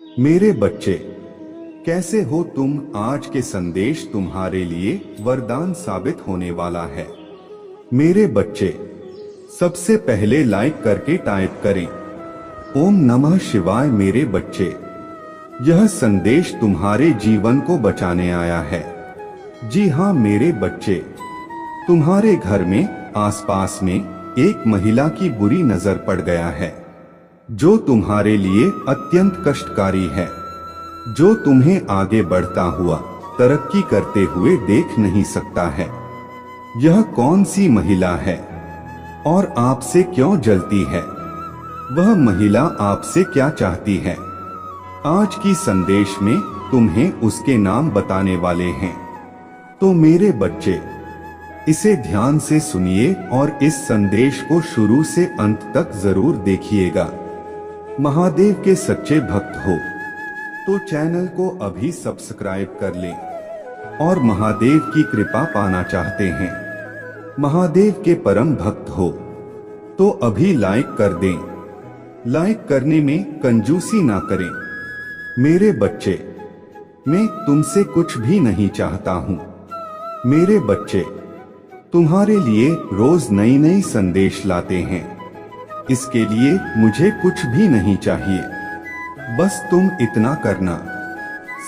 मेरे बच्चे, कैसे हो तुम? आज के संदेश तुम्हारे लिए वरदान साबित होने वाला है। मेरे बच्चे, सबसे पहले लाइक करके टाइप करें ओम नमः शिवाय। मेरे बच्चे, यह संदेश तुम्हारे जीवन को बचाने आया है। जी हाँ मेरे बच्चे, तुम्हारे घर में आसपास में एक महिला की बुरी नजर पड़ गया है, जो तुम्हारे लिए अत्यंत कष्टकारी है, जो तुम्हें आगे बढ़ता हुआ, तरक्की करते हुए देख नहीं सकता है। यह कौन सी महिला है और आपसे क्यों जलती है? वह महिला आपसे क्या चाहती है? आज की संदेश में तुम्हें उसके नाम बताने वाले हैं। तो मेरे बच्चे, इसे ध्यान से सुनिए और इस संदेश को शुरू से अंत तक जरूर देखिएगा। महादेव के सच्चे भक्त हो तो चैनल को अभी सब्सक्राइब कर लें और महादेव की कृपा पाना चाहते हैं, महादेव के परम भक्त हो तो अभी लाइक कर दें। लाइक करने में कंजूसी ना करें। मेरे बच्चे, मैं तुमसे कुछ भी नहीं चाहता हूं। मेरे बच्चे, तुम्हारे लिए रोज नई नई संदेश लाते हैं। इसके लिए मुझे कुछ भी नहीं चाहिए, बस तुम इतना करना,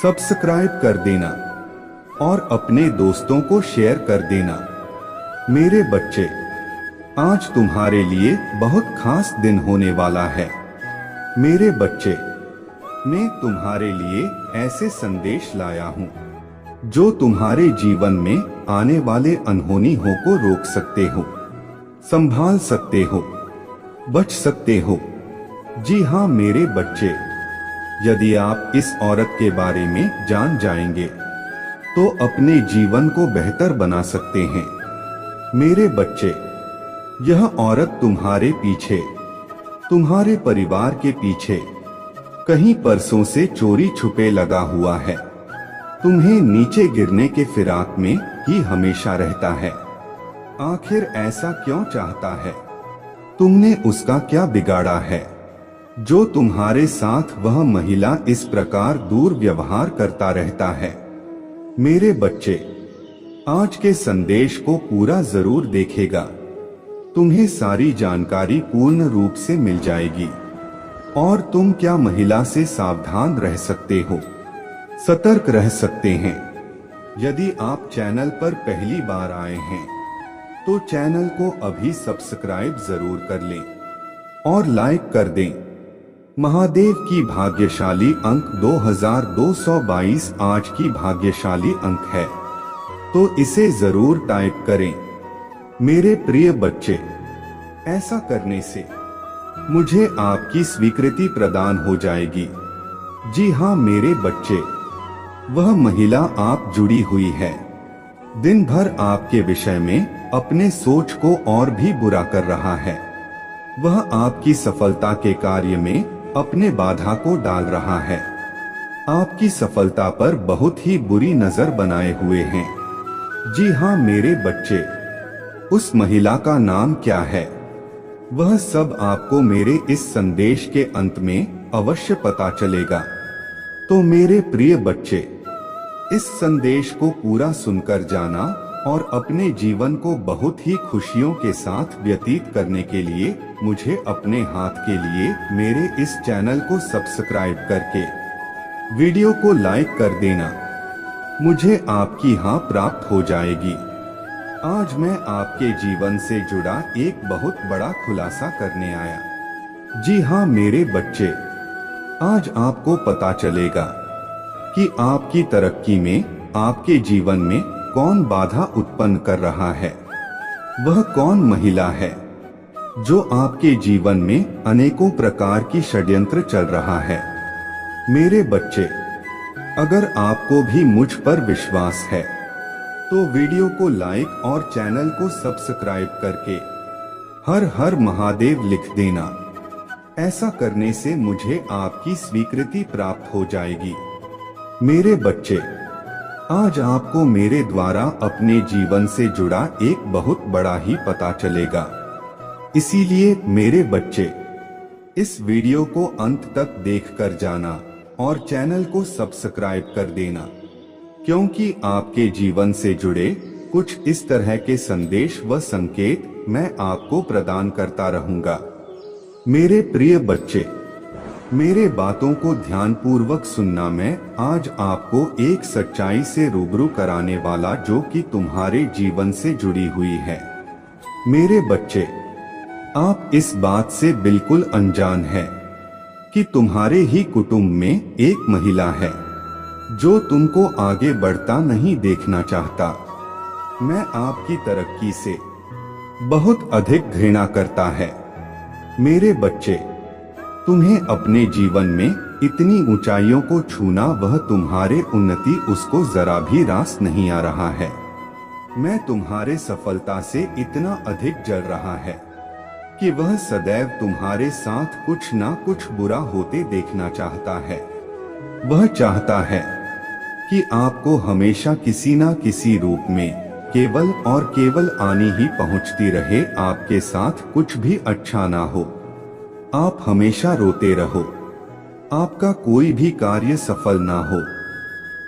सब्सक्राइब कर देना और अपने दोस्तों को शेयर कर देना। मेरे बच्चे, आज तुम्हारे लिए बहुत खास दिन होने वाला है। मेरे बच्चे, मैं तुम्हारे लिए ऐसे संदेश लाया हूं जो तुम्हारे जीवन में आने वाले अनहोनी हो को रोक सकते हो, संभाल सकते हो, बच सकते हो। जी हाँ मेरे बच्चे, यदि आप इस औरत के बारे में जान जाएंगे तो अपने जीवन को बेहतर बना सकते हैं। मेरे बच्चे, यह औरत तुम्हारे पीछे, तुम्हारे परिवार के पीछे कहीं परसों से चोरी छुपे लगा हुआ है। तुम्हें नीचे गिरने के फिराक में ही हमेशा रहता है। आखिर ऐसा क्यों चाहता है? तुमने उसका क्या बिगाड़ा है जो तुम्हारे साथ वह महिला इस प्रकार दुर्व्यवहार करता रहता है? मेरे बच्चे, आज के संदेश को पूरा जरूर देखिएगा। तुम्हें सारी जानकारी पूर्ण रूप से मिल जाएगी और तुम क्या महिला से सावधान रह सकते हो, सतर्क रह सकते हैं। यदि आप चैनल पर पहली बार आए हैं तो चैनल को अभी सब्सक्राइब जरूर कर लें और लाइक कर दें। महादेव की भाग्यशाली अंक 2222 आज की भाग्यशाली अंक है, तो इसे जरूर टाइप करें। मेरे प्रिय बच्चे, ऐसा करने से मुझे आपकी स्वीकृति प्रदान हो जाएगी। जी हाँ मेरे बच्चे, वह महिला आप जुड़ी हुई है, दिन भर आपके विषय में अपने सोच को और भी बुरा कर रहा है। वह आपकी सफलता के कार्य में अपने बाधा को डाल रहा है, आपकी सफलता पर बहुत ही बुरी नजर बनाए हुए हैं। जी हाँ मेरे बच्चे, उस महिला का नाम क्या है? वह सब आपको मेरे इस संदेश के अंत में अवश्य पता चलेगा। तो मेरे प्रिय बच्चे, इस संदेश को पूरा सुनकर जाना और अपने जीवन को बहुत ही खुशियों के साथ व्यतीत करने के लिए मुझे अपने हाथ के लिए मेरे इस चैनल को सब्सक्राइब करके वीडियो को लाइक कर देना। मुझे आपकी हाँ प्राप्त हो जाएगी। आज मैं आपके जीवन से जुड़ा एक बहुत बड़ा खुलासा करने आया। जी हाँ मेरे बच्चे, आज आपको पता चलेगा कि आपकी तरक्की में, आपके जीवन में कौन बाधा उत्पन्न कर रहा है। वह कौन महिला है जो आपके जीवन में अनेकों प्रकार की षड्यंत्र चल रहा है। मेरे बच्चे, अगर आपको भी मुझ पर विश्वास है तो वीडियो को लाइक और चैनल को सब्सक्राइब करके हर हर महादेव लिख देना। ऐसा करने से मुझे आपकी स्वीकृति प्राप्त हो जाएगी। मेरे बच्चे, आज आपको मेरे द्वारा अपने जीवन से जुड़ा एक बहुत बड़ा ही पता चलेगा। इसीलिए मेरे बच्चे, इस वीडियो को अंत तक देखकर जाना और चैनल को सब्सक्राइब कर देना, क्योंकि आपके जीवन से जुड़े कुछ इस तरह के संदेश व संकेत मैं आपको प्रदान करता रहूंगा। मेरे प्रिय बच्चे, मेरे बातों को ध्यानपूर्वक सुनना। मैं आज आपको एक सच्चाई से रूबरू कराने वाला जो कि तुम्हारे जीवन से जुड़ी हुई है। मेरे बच्चे, आप इस बात से बिल्कुल अनजान हैं कि तुम्हारे ही कुटुंब में एक महिला है जो तुमको आगे बढ़ता नहीं देखना चाहता। मैं आपकी तरक्की से बहुत अधिक घृणा करता है। मेरे बच्चे, तुम्हें अपने जीवन में इतनी ऊंचाइयों को छूना, वह तुम्हारे उन्नति उसको जरा भी रास नहीं आ रहा है। मैं तुम्हारे सफलता से इतना अधिक जल रहा है कि वह सदैव तुम्हारे साथ कुछ ना कुछ बुरा होते देखना चाहता है। वह चाहता है कि आपको हमेशा किसी ना किसी रूप में केवल और केवल आनी ही पहुंचती रहे। आपके साथ कुछ भी अच्छा ना हो, आप हमेशा रोते रहो, आपका कोई भी कार्य सफल ना हो।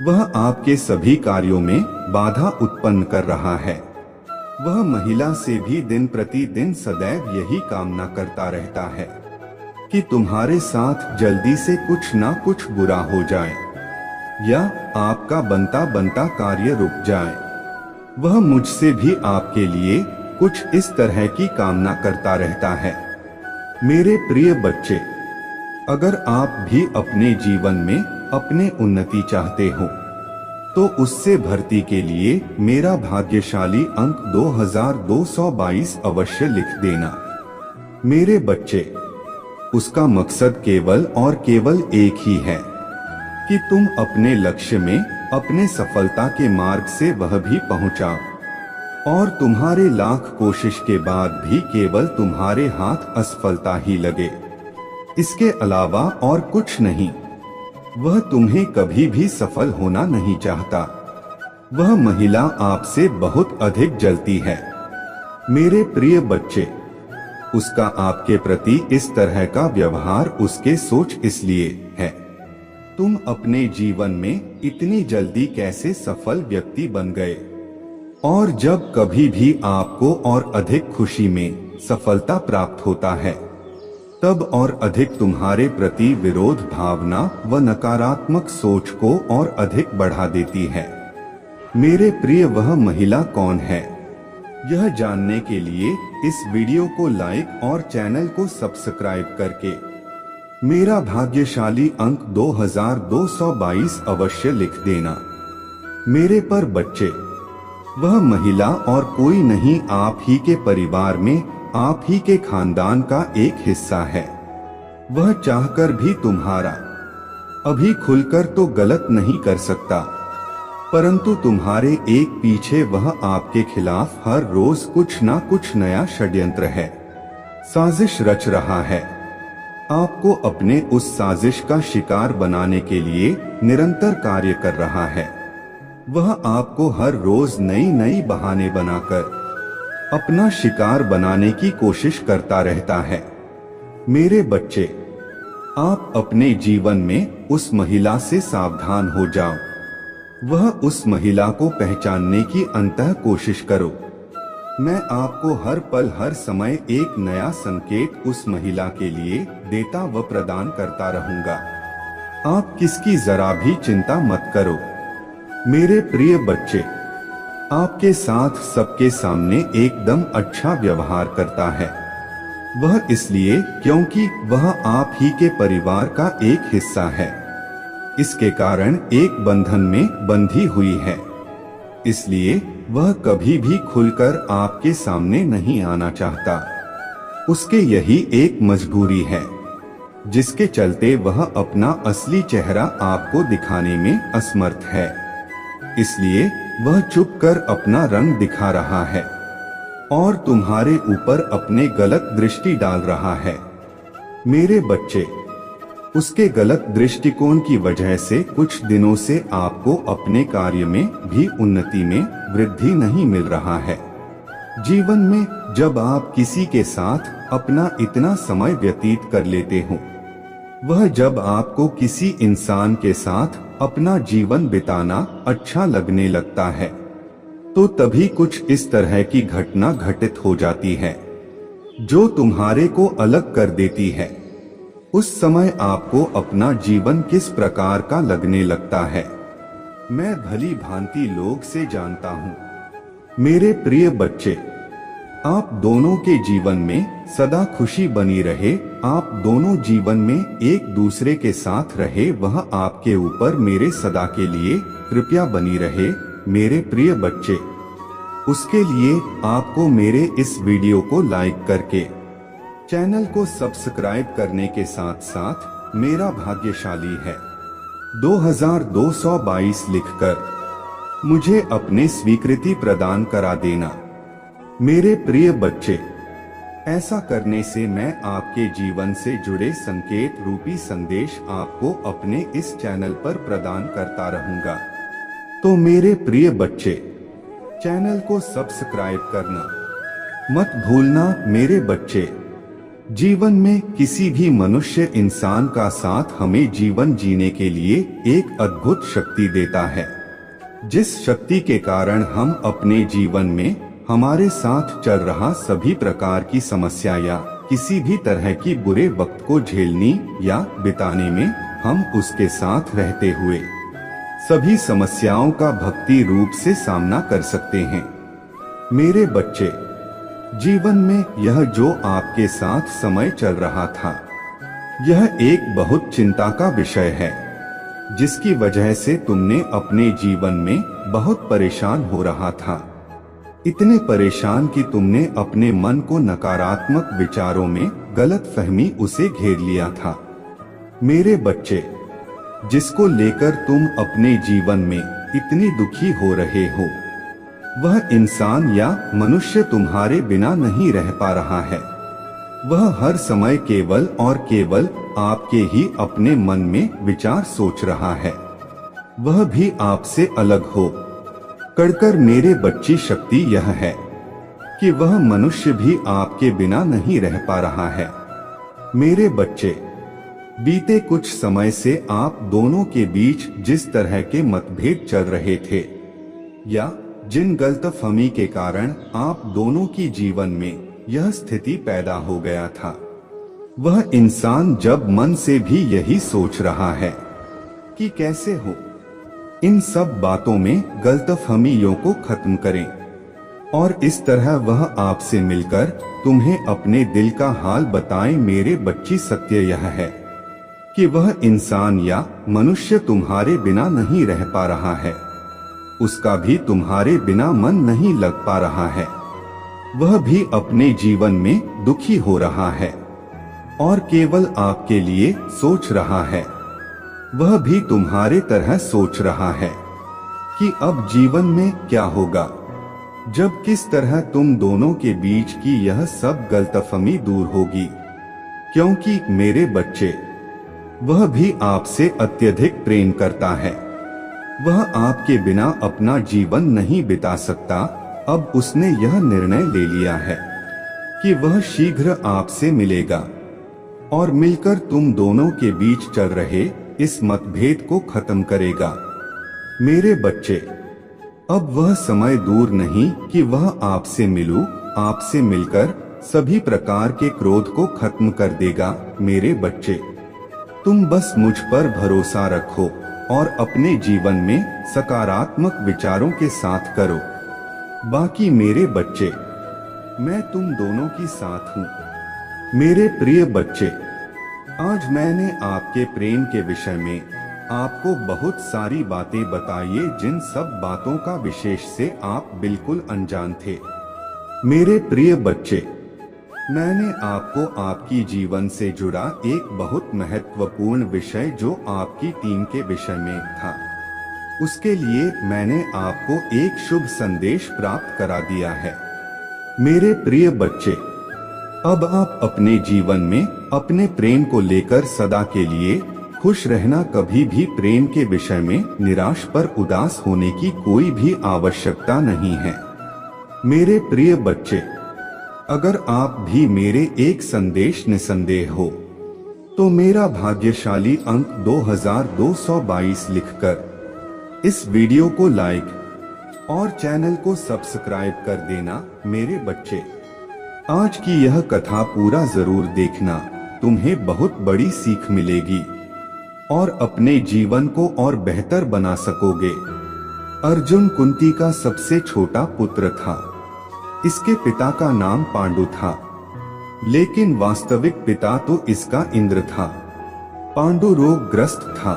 वह आपके सभी कार्यों में बाधा उत्पन्न कर रहा है। वह महिला से भी दिन प्रतिदिन सदैव यही कामना करता रहता है कि तुम्हारे साथ जल्दी से कुछ ना कुछ बुरा हो जाए या आपका बनता बनता कार्य रुक जाए। वह मुझसे भी आपके लिए कुछ इस तरह की कामना करता रहता है। मेरे प्रिय बच्चे, अगर आप भी अपने जीवन में अपने उन्नति चाहते हो तो उससे भर्ती के लिए मेरा भाग्यशाली अंक 2222 अवश्य लिख देना। मेरे बच्चे, उसका मकसद केवल और केवल एक ही है कि तुम अपने लक्ष्य में अपने सफलता के मार्ग से वह भी पहुंचाओ, और तुम्हारे लाख कोशिश के बाद भी केवल तुम्हारे हाथ असफलता ही लगे, इसके अलावा और कुछ नहीं। वह तुम्हें कभी भी सफल होना नहीं चाहता। वह महिला आपसे बहुत अधिक जलती है। मेरे प्रिय बच्चे, उसका आपके प्रति इस तरह का व्यवहार उसके सोच इसलिए है। तुम अपने जीवन में इतनी जल्दी कैसे सफल व्यक्ति बन गए, और जब कभी भी आपको और अधिक खुशी में सफलता प्राप्त होता है तब और अधिक तुम्हारे प्रति विरोध भावना व नकारात्मक सोच को और अधिक बढ़ा देती है। मेरे प्रिय, वह महिला कौन है? यह जानने के लिए इस वीडियो को लाइक और चैनल को सब्सक्राइब करके मेरा भाग्यशाली अंक 2222 अवश्य लिख देना। मेरे पर बच्चे, वह महिला और कोई नहीं, आप ही के परिवार में आप ही के खानदान का एक हिस्सा है। वह चाहकर भी तुम्हारा अभी खुलकर तो गलत नहीं कर सकता, परंतु तुम्हारे एक पीछे वह आपके खिलाफ हर रोज कुछ ना कुछ नया षड्यंत्र है, साजिश रच रहा है। आपको अपने उस साजिश का शिकार बनाने के लिए निरंतर कार्य कर रहा है। वह आपको हर रोज नई नई बहाने बनाकर अपना शिकार बनाने की कोशिश करता रहता है। मेरे बच्चे, आप अपने जीवन में उस महिला से सावधान हो जाओ। वह उस महिला को पहचानने की अंतः कोशिश करो। मैं आपको हर पल हर समय एक नया संकेत उस महिला के लिए देता व प्रदान करता रहूंगा। आप किसकी जरा भी चिंता मत करो। मेरे प्रिय बच्चे, आपके साथ सबके सामने एकदम अच्छा व्यवहार करता है। वह इसलिए क्योंकि वह आप ही के परिवार का एक हिस्सा है। इसके कारण एक बंधन में बंधी हुई है, इसलिए वह कभी भी खुलकर आपके सामने नहीं आना चाहता। उसके यही एक मजबूरी है जिसके चलते वह अपना असली चेहरा आपको दिखाने में असमर्थ है। इसलिए वह चुप कर अपना रंग दिखा रहा है और तुम्हारे ऊपर अपने गलत दृष्टि डाल रहा है। मेरे बच्चे, उसके गलत दृष्टिकोण की वजह से कुछ दिनों से आपको अपने कार्य में भी उन्नति में वृद्धि नहीं मिल रहा है। जीवन में जब आप किसी के साथ अपना इतना समय व्यतीत कर लेते हो वह जब आपको किसी इंसान के साथ अपना जीवन बिताना अच्छा लगने लगता है तो तभी कुछ इस तरह की घटना घटित हो जाती है जो तुम्हारे को अलग कर देती है। उस समय आपको अपना जीवन किस प्रकार का लगने लगता है मैं भली भांति लोग से जानता हूँ। मेरे प्रिय बच्चे, आप दोनों के जीवन में सदा खुशी बनी रहे, आप दोनों जीवन में एक दूसरे के साथ रहे, वह आपके ऊपर मेरे सदा के लिए कृपया बनी रहे मेरे प्रिय बच्चे। उसके लिए आपको मेरे इस वीडियो को लाइक करके चैनल को सब्सक्राइब करने के साथ साथ मेरा भाग्यशाली है 2222 लिखकर मुझे अपने स्वीकृति प्रदान करा देना। मेरे प्रिय बच्चे, ऐसा करने से मैं आपके जीवन से जुड़े संकेत रूपी संदेश आपको अपने इस चैनल पर प्रदान करता रहूंगा। तो मेरे प्रिय बच्चे, चैनल को सब्सक्राइब करना मत भूलना। मेरे बच्चे, जीवन में किसी भी मनुष्य इंसान का साथ हमें जीवन जीने के लिए एक अद्भुत शक्ति देता है, जिस शक्ति के कारण हम अपने जीवन में हमारे साथ चल रहा सभी प्रकार की समस्या या किसी भी तरह की बुरे वक्त को झेलने या बिताने में हम उसके साथ रहते हुए सभी समस्याओं का भक्ति रूप से सामना कर सकते हैं। मेरे बच्चे, जीवन में यह जो आपके साथ समय चल रहा था, यह एक बहुत चिंता का विषय है, जिसकी वजह से तुमने अपने जीवन में बहुत परेशान हो रहा था। इतने परेशान कि तुमने अपने मन को नकारात्मक विचारों में गलतफहमी उसे घेर लिया था। मेरे बच्चे, जिसको लेकर तुम अपने जीवन में इतनी दुखी हो रहे हो, वह इंसान या मनुष्य तुम्हारे बिना नहीं रह पा रहा है। वह हर समय केवल और केवल आपके ही अपने मन में विचार सोच रहा है, वह भी आपसे अलग हो कर। मेरे बच्ची, शक्ति यह है कि वह मनुष्य भी आपके बिना नहीं रह पा रहा है। मेरे बच्चे, बीते कुछ समय से आप दोनों के बीच जिस तरह के मतभेद चल रहे थे या जिन गलतफहमी के कारण आप दोनों की जीवन में यह स्थिति पैदा हो गया था, वह इंसान जब मन से भी यही सोच रहा है कि कैसे हो इन सब बातों में गलतफहमियों को खत्म करें, और इस तरह वह आपसे मिलकर तुम्हें अपने दिल का हाल बताए। मेरे बच्ची, सत्य यह है कि वह इंसान या मनुष्य तुम्हारे बिना नहीं रह पा रहा है, उसका भी तुम्हारे बिना मन नहीं लग पा रहा है, वह भी अपने जीवन में दुखी हो रहा है और केवल आपके लिए सोच रहा है। वह भी तुम्हारे तरह सोच रहा है कि अब जीवन में क्या होगा जब किस तरह तुम दोनों के बीच की यह सब गलतफहमी दूर होगी, क्योंकि मेरे बच्चे, वह भी आपसे अत्यधिक प्रेम करता है। वह आपके बिना अपना जीवन नहीं बिता सकता। अब उसने यह निर्णय ले लिया है कि वह शीघ्र आपसे मिलेगा और मिलकर तुम दोनों के बीच चल रहे इस मतभेद को खत्म करेगा। मेरे बच्चे, अब वह समय दूर नहीं कि वह आपसे आपसे मिलकर सभी प्रकार के क्रोध को खत्म कर देगा। मेरे बच्चे, तुम बस मुझ पर भरोसा रखो और अपने जीवन में सकारात्मक विचारों के साथ करो। बाकी मेरे बच्चे, मैं तुम दोनों की साथ हूँ। मेरे प्रिय बच्चे, आज मैंने आपके प्रेम के विषय में आपको बहुत सारी बातें बताई, जिन सब बातों का विशेष से आप बिल्कुल अनजान थे। मेरे प्रिय बच्चे, मैंने आपको आपकी जीवन से जुड़ा एक बहुत महत्वपूर्ण विषय जो आपकी टीम के विषय में था, उसके लिए मैंने आपको एक शुभ संदेश प्राप्त करा दिया है। मेरे प्रिय बच्चे, अब आप अपने जीवन में अपने प्रेम को लेकर सदा के लिए खुश रहना। कभी भी प्रेम के विषय में निराश पर उदास होने की कोई भी आवश्यकता नहीं है। मेरे प्रिय बच्चे, अगर आप भी मेरे एक संदेश निसंदेह हो तो मेरा भाग्यशाली अंक 2222 लिखकर इस वीडियो को लाइक और चैनल को सब्सक्राइब कर देना मेरे बच्चे। आज की यह कथा पूरा जरूर देखना, तुम्हें बहुत बड़ी सीख मिलेगी और अपने जीवन को और बेहतर बना सकोगे। अर्जुन कुंती का सबसे छोटा पुत्र था। इसके पिता का नाम पांडु था, लेकिन वास्तविक पिता तो इसका इंद्र था। पांडु रोगग्रस्त था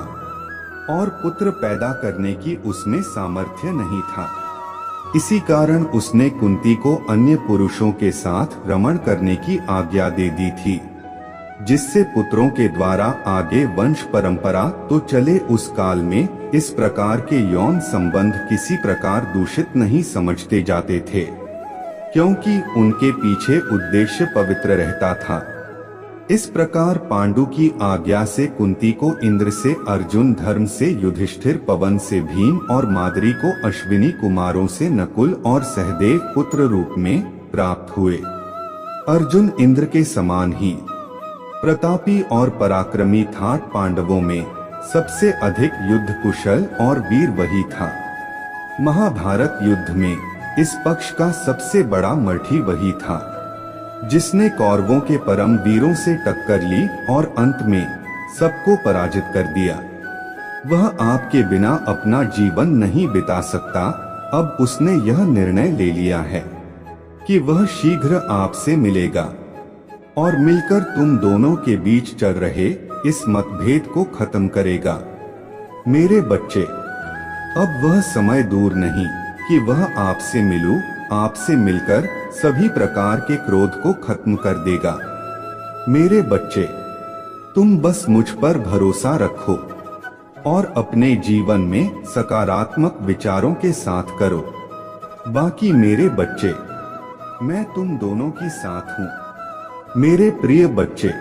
और पुत्र पैदा करने की उसमें सामर्थ्य नहीं था। इसी कारण उसने कुंती को अन्य पुरुषों के साथ रमण करने की आज्ञा दे दी थी, जिससे पुत्रों के द्वारा आगे वंश परंपरा तो चले। उस काल में इस प्रकार के यौन संबंध किसी प्रकार दूषित नहीं समझते जाते थे, क्योंकि उनके पीछे उद्देश्य पवित्र रहता था। इस प्रकार पांडु की आज्ञा से कुंती को इंद्र से अर्जुन, धर्म से युधिष्ठिर, पवन से भीम और माद्री को अश्विनी कुमारों से नकुल और सहदेव पुत्र रूप में प्राप्त हुए। अर्जुन इंद्र के समान ही प्रतापी और पराक्रमी था। पांडवों में सबसे अधिक युद्ध कुशल और वीर वही था। महाभारत युद्ध में इस पक्ष का सबसे बड़ा मठी वही था, जिसने कौरवों के परम वीरों से टक्कर ली और अंत में सबको पराजित कर दिया। वह आपके बिना अपना जीवन नहीं बिता सकता। अब उसने यह निर्णय ले लिया है कि वह शीघ्र आपसे मिलेगा और मिलकर तुम दोनों के बीच चल रहे इस मतभेद को खत्म करेगा। मेरे बच्चे, अब वह समय दूर नहीं कि वह आपसे मिलूं, आपसे मिलकर सभी प्रकार के क्रोध को खत्म कर देगा। मेरे बच्चे, तुम बस मुझ पर भरोसा रखो और अपने जीवन में सकारात्मक विचारों के साथ करो। बाकी मेरे बच्चे, मैं तुम दोनों की साथ हूँ। मेरे प्रिय बच्चे,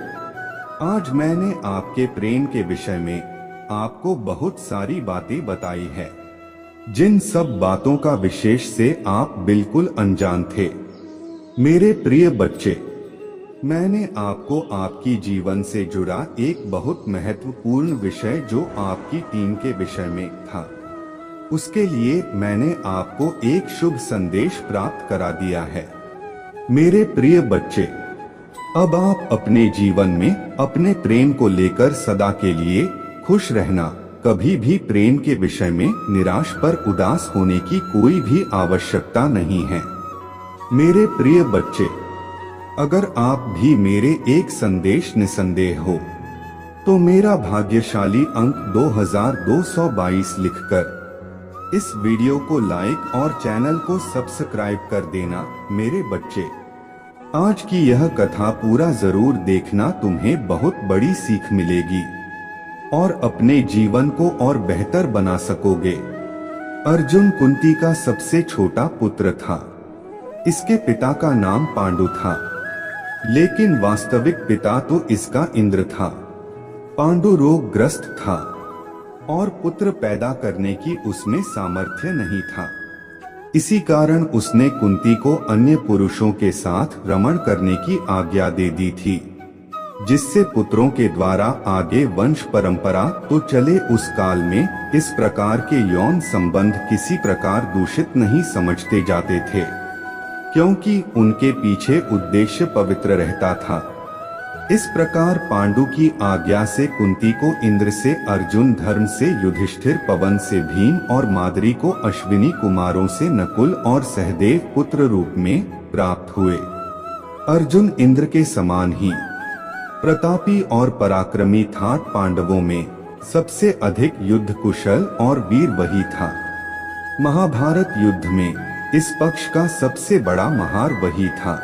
आज मैंने आपके प्रेम के विषय में आपको बहुत सारी बातें बताई है, जिन सब बातों का विशेष से आप बिल्कुल अनजान थे। मेरे प्रिय बच्चे, मैंने आपको आपकी जीवन से जुड़ा एक बहुत महत्वपूर्ण विषय जो आपकी टीम के विषय में था, उसके लिए मैंने आपको एक शुभ संदेश प्राप्त करा दिया है। मेरे प्रिय बच्चे, अब आप अपने जीवन में अपने प्रेम को लेकर सदा के लिए खुश रहना। कभी भी प्रेम के विषय में निराश पर उदास होने की कोई भी आवश्यकता नहीं है। मेरे प्रिय बच्चे, अगर आप भी मेरे एक संदेश निसंदेह हो तो मेरा भाग्यशाली अंक 2222 लिखकर इस वीडियो को लाइक और चैनल को सब्सक्राइब कर देना मेरे बच्चे। आज की यह कथा पूरा जरूर देखना, तुम्हें बहुत बड़ी सीख मिलेगी और अपने जीवन को और बेहतर बना सकोगे। अर्जुन कुंती का सबसे छोटा पुत्र था। इसके पिता का नाम पांडु था, लेकिन वास्तविक पिता तो इसका इंद्र था। पांडु रोगग्रस्त था और पुत्र पैदा करने की उसमें सामर्थ्य नहीं था। इसी कारण उसने कुंती को अन्य पुरुषों के साथ रमण करने की आज्ञा दे दी थी, जिससे पुत्रों के द्वारा आगे वंश परंपरा तो चले। उस काल में इस प्रकार के यौन संबंध किसी प्रकार दूषित नहीं समझते जाते थे, क्योंकि उनके पीछे उद्देश्य पवित्र रहता था। इस प्रकार पांडु की आज्ञा से कुंती को इंद्र से अर्जुन, धर्म से युधिष्ठिर, पवन से भीम और माद्री को अश्विनी कुमारों से नकुल और सहदेव पुत्र रूप में प्राप्त हुए। अर्जुन इंद्र के समान ही प्रतापी और पराक्रमी था। पांडवों में सबसे अधिक युद्ध कुशल और वीर वही था। महाभारत युद्ध में इस पक्ष का सबसे बड़ा महार वही था,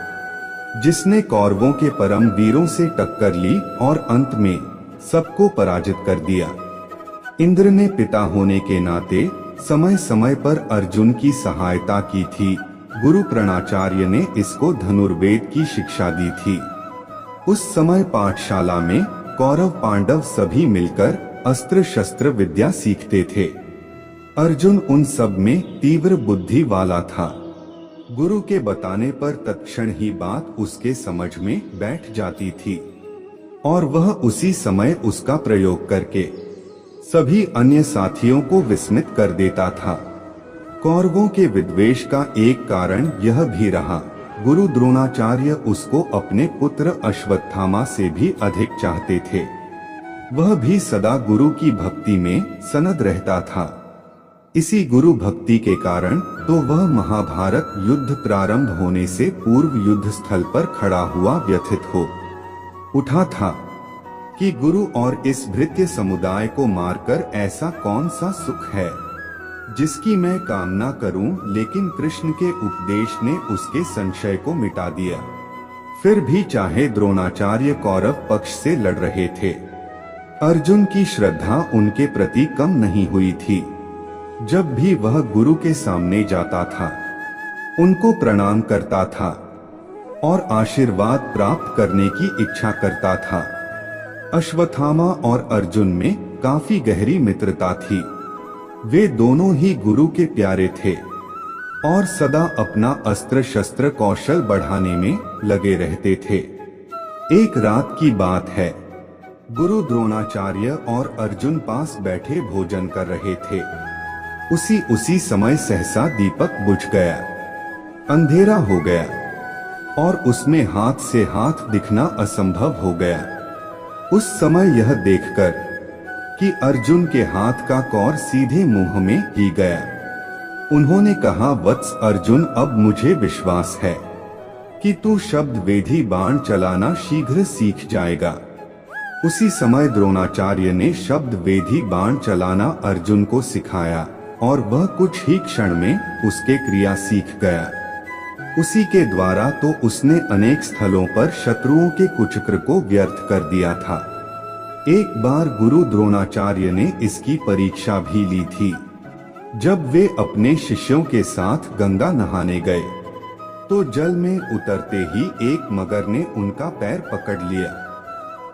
जिसने कौरवों के परम वीरों से टक्कर ली और अंत में सबको पराजित कर दिया। इंद्र ने पिता होने के नाते समय समय पर अर्जुन की सहायता की थी। गुरु द्रोणाचार्य ने इसको धनुर्वेद की शिक्षा दी थी। उस समय पाठशाला में कौरव पांडव सभी मिलकर अस्त्र शस्त्र विद्या सीखते थे। अर्जुन उन सब में तीव्र बुद्धि वाला था। गुरु के बताने पर तत्क्षण ही बात उसके समझ में बैठ जाती थी और वह उसी समय उसका प्रयोग करके सभी अन्य साथियों को विस्मित कर देता था। कौरवों के विद्वेष का एक कारण यह भी रहा, गुरु द्रोणाचार्य उसको अपने पुत्र अश्वत्थामा से भी अधिक चाहते थे। वह भी सदा गुरु की भक्ति में सनद रहता था। इसी गुरु भक्ति के कारण तो वह महाभारत युद्ध प्रारंभ होने से पूर्व युद्ध स्थल पर खड़ा हुआ व्यथित हो उठा था कि गुरु और इस भृत्य समुदाय को मारकर ऐसा कौन सा सुख है जिसकी मैं कामना करूं, लेकिन कृष्ण के उपदेश ने उसके संशय को मिटा दिया। फिर भी चाहे द्रोणाचार्य कौरव पक्ष से लड़ रहे थे, अर्जुन की श्रद्धा उनके प्रति कम नहीं हुई थी। जब भी वह गुरु के सामने जाता था, उनको प्रणाम करता था और आशीर्वाद प्राप्त करने की इच्छा करता था। अश्वत्थामा और अर्जुन में काफी गहरी मित्रता थी। वे दोनों ही गुरु के प्यारे थे और सदा अपना अस्त्र शस्त्र कौशल बढ़ाने में लगे रहते थे। एक रात की बात है, गुरु द्रोणाचार्य और अर्जुन पास बैठे भोजन कर रहे थे। उसी समय सहसा दीपक बुझ गया, अंधेरा हो गया और उसमें हाथ से हाथ दिखना असंभव हो गया। उस समय यह देखकर कि अर्जुन के हाथ का कौर सीधे मुंह में ही गया, उन्होंने कहा, वत्स अर्जुन, अब मुझे विश्वास है कि तू शब्द वेधी बाण चलाना शीघ्र सीख जाएगा। उसी समय द्रोणाचार्य ने शब्द वेधी बाण चलाना अर्जुन को सिखाया और वह कुछ ही क्षण में उसके क्रिया सीख गया। उसी के द्वारा तो उसने अनेक स्थलों पर शत्रुओं के कुचक्र को व्यर्थ कर दिया था। एक बार गुरु द्रोणाचार्य ने इसकी परीक्षा भी ली थी। जब वे अपने शिष्यों के साथ गंगा नहाने गए तो जल में उतरते ही एक मगर ने उनका पैर पकड़ लिया।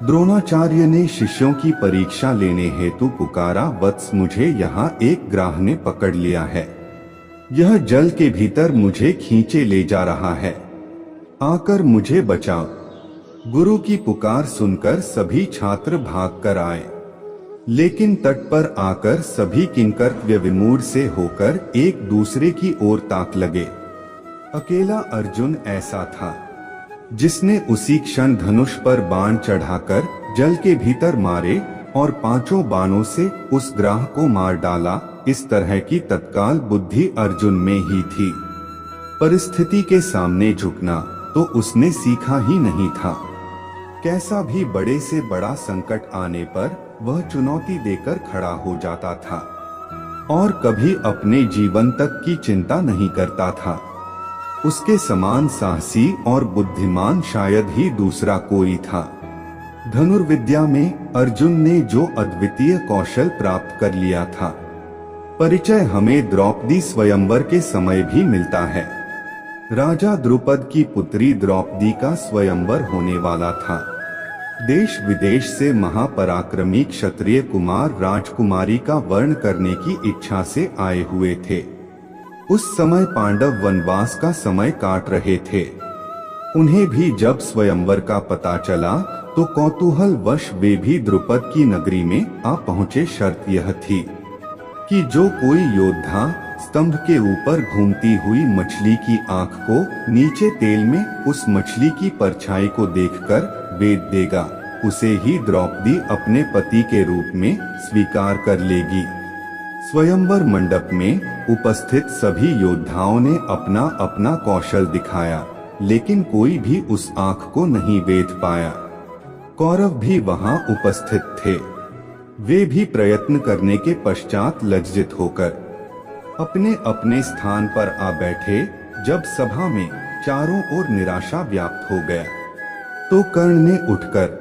द्रोणाचार्य ने शिष्यों की परीक्षा लेने हेतु पुकारा, वत्स, मुझे यहाँ एक ग्राह ने पकड़ लिया है। यह जल के भीतर मुझे खींचे ले जा रहा है, आकर मुझे बचाओ। गुरु की पुकार सुनकर सभी छात्र भाग कर आए, लेकिन तट पर आकर सभी किंकर्तव्य विमूढ़ से होकर एक दूसरे की ओर ताक लगे। अकेला अर्जुन ऐसा था जिसने उसी क्षण धनुष पर बाण चढ़ाकर जल के भीतर मारे और 5 बाणों से उस ग्राह को मार डाला। इस तरह की तत्काल बुद्धि अर्जुन में ही थी। परिस्थिति के सामने झुकना तो उसने सीखा ही नहीं था। कैसा भी बड़े से बड़ा संकट आने पर वह चुनौती देकर खड़ा हो जाता था और कभी अपने जीवन तक की चिंता नहीं करता था। उसके समान साहसी और बुद्धिमान शायद ही दूसरा कोई था। धनुर्विद्या में अर्जुन ने जो अद्वितीय कौशल प्राप्त कर लिया था, परिचय हमें द्रौपदी स्वयंवर के समय भी मिलता है। राजा द्रुपद की पुत्री द्रौपदी का स्वयंवर होने वाला था। देश विदेश से महापराक्रमी क्षत्रिय कुमार राजकुमारी का वर्ण करने की इच्छा से आए हुए थे। उस समय पांडव वनवास का समय काट रहे थे। उन्हें भी जब स्वयंवर का पता चला तो कौतूहल वश वे भी द्रुपद की नगरी में आ पहुँचे। शर्त यह थी कि जो कोई योद्धा स्तंभ के ऊपर घूमती हुई मछली की आंख को नीचे तेल में उस मछली की परछाई को देखकर वेद देगा, उसे ही द्रौपदी अपने पति के रूप में स्वीकार कर लेगी। स्वयंवर मंडप में उपस्थित सभी योद्धाओं ने अपना अपना कौशल दिखाया, लेकिन कोई भी उस आंख को नहीं वेद पाया। कौरव भी वहां उपस्थित थे। वे भी प्रयत्न करने के पश्चात लज्जित होकर अपने अपने स्थान पर आ बैठे। जब सभा में चारों ओर निराशा व्याप्त हो गया तो कर्ण ने उठकर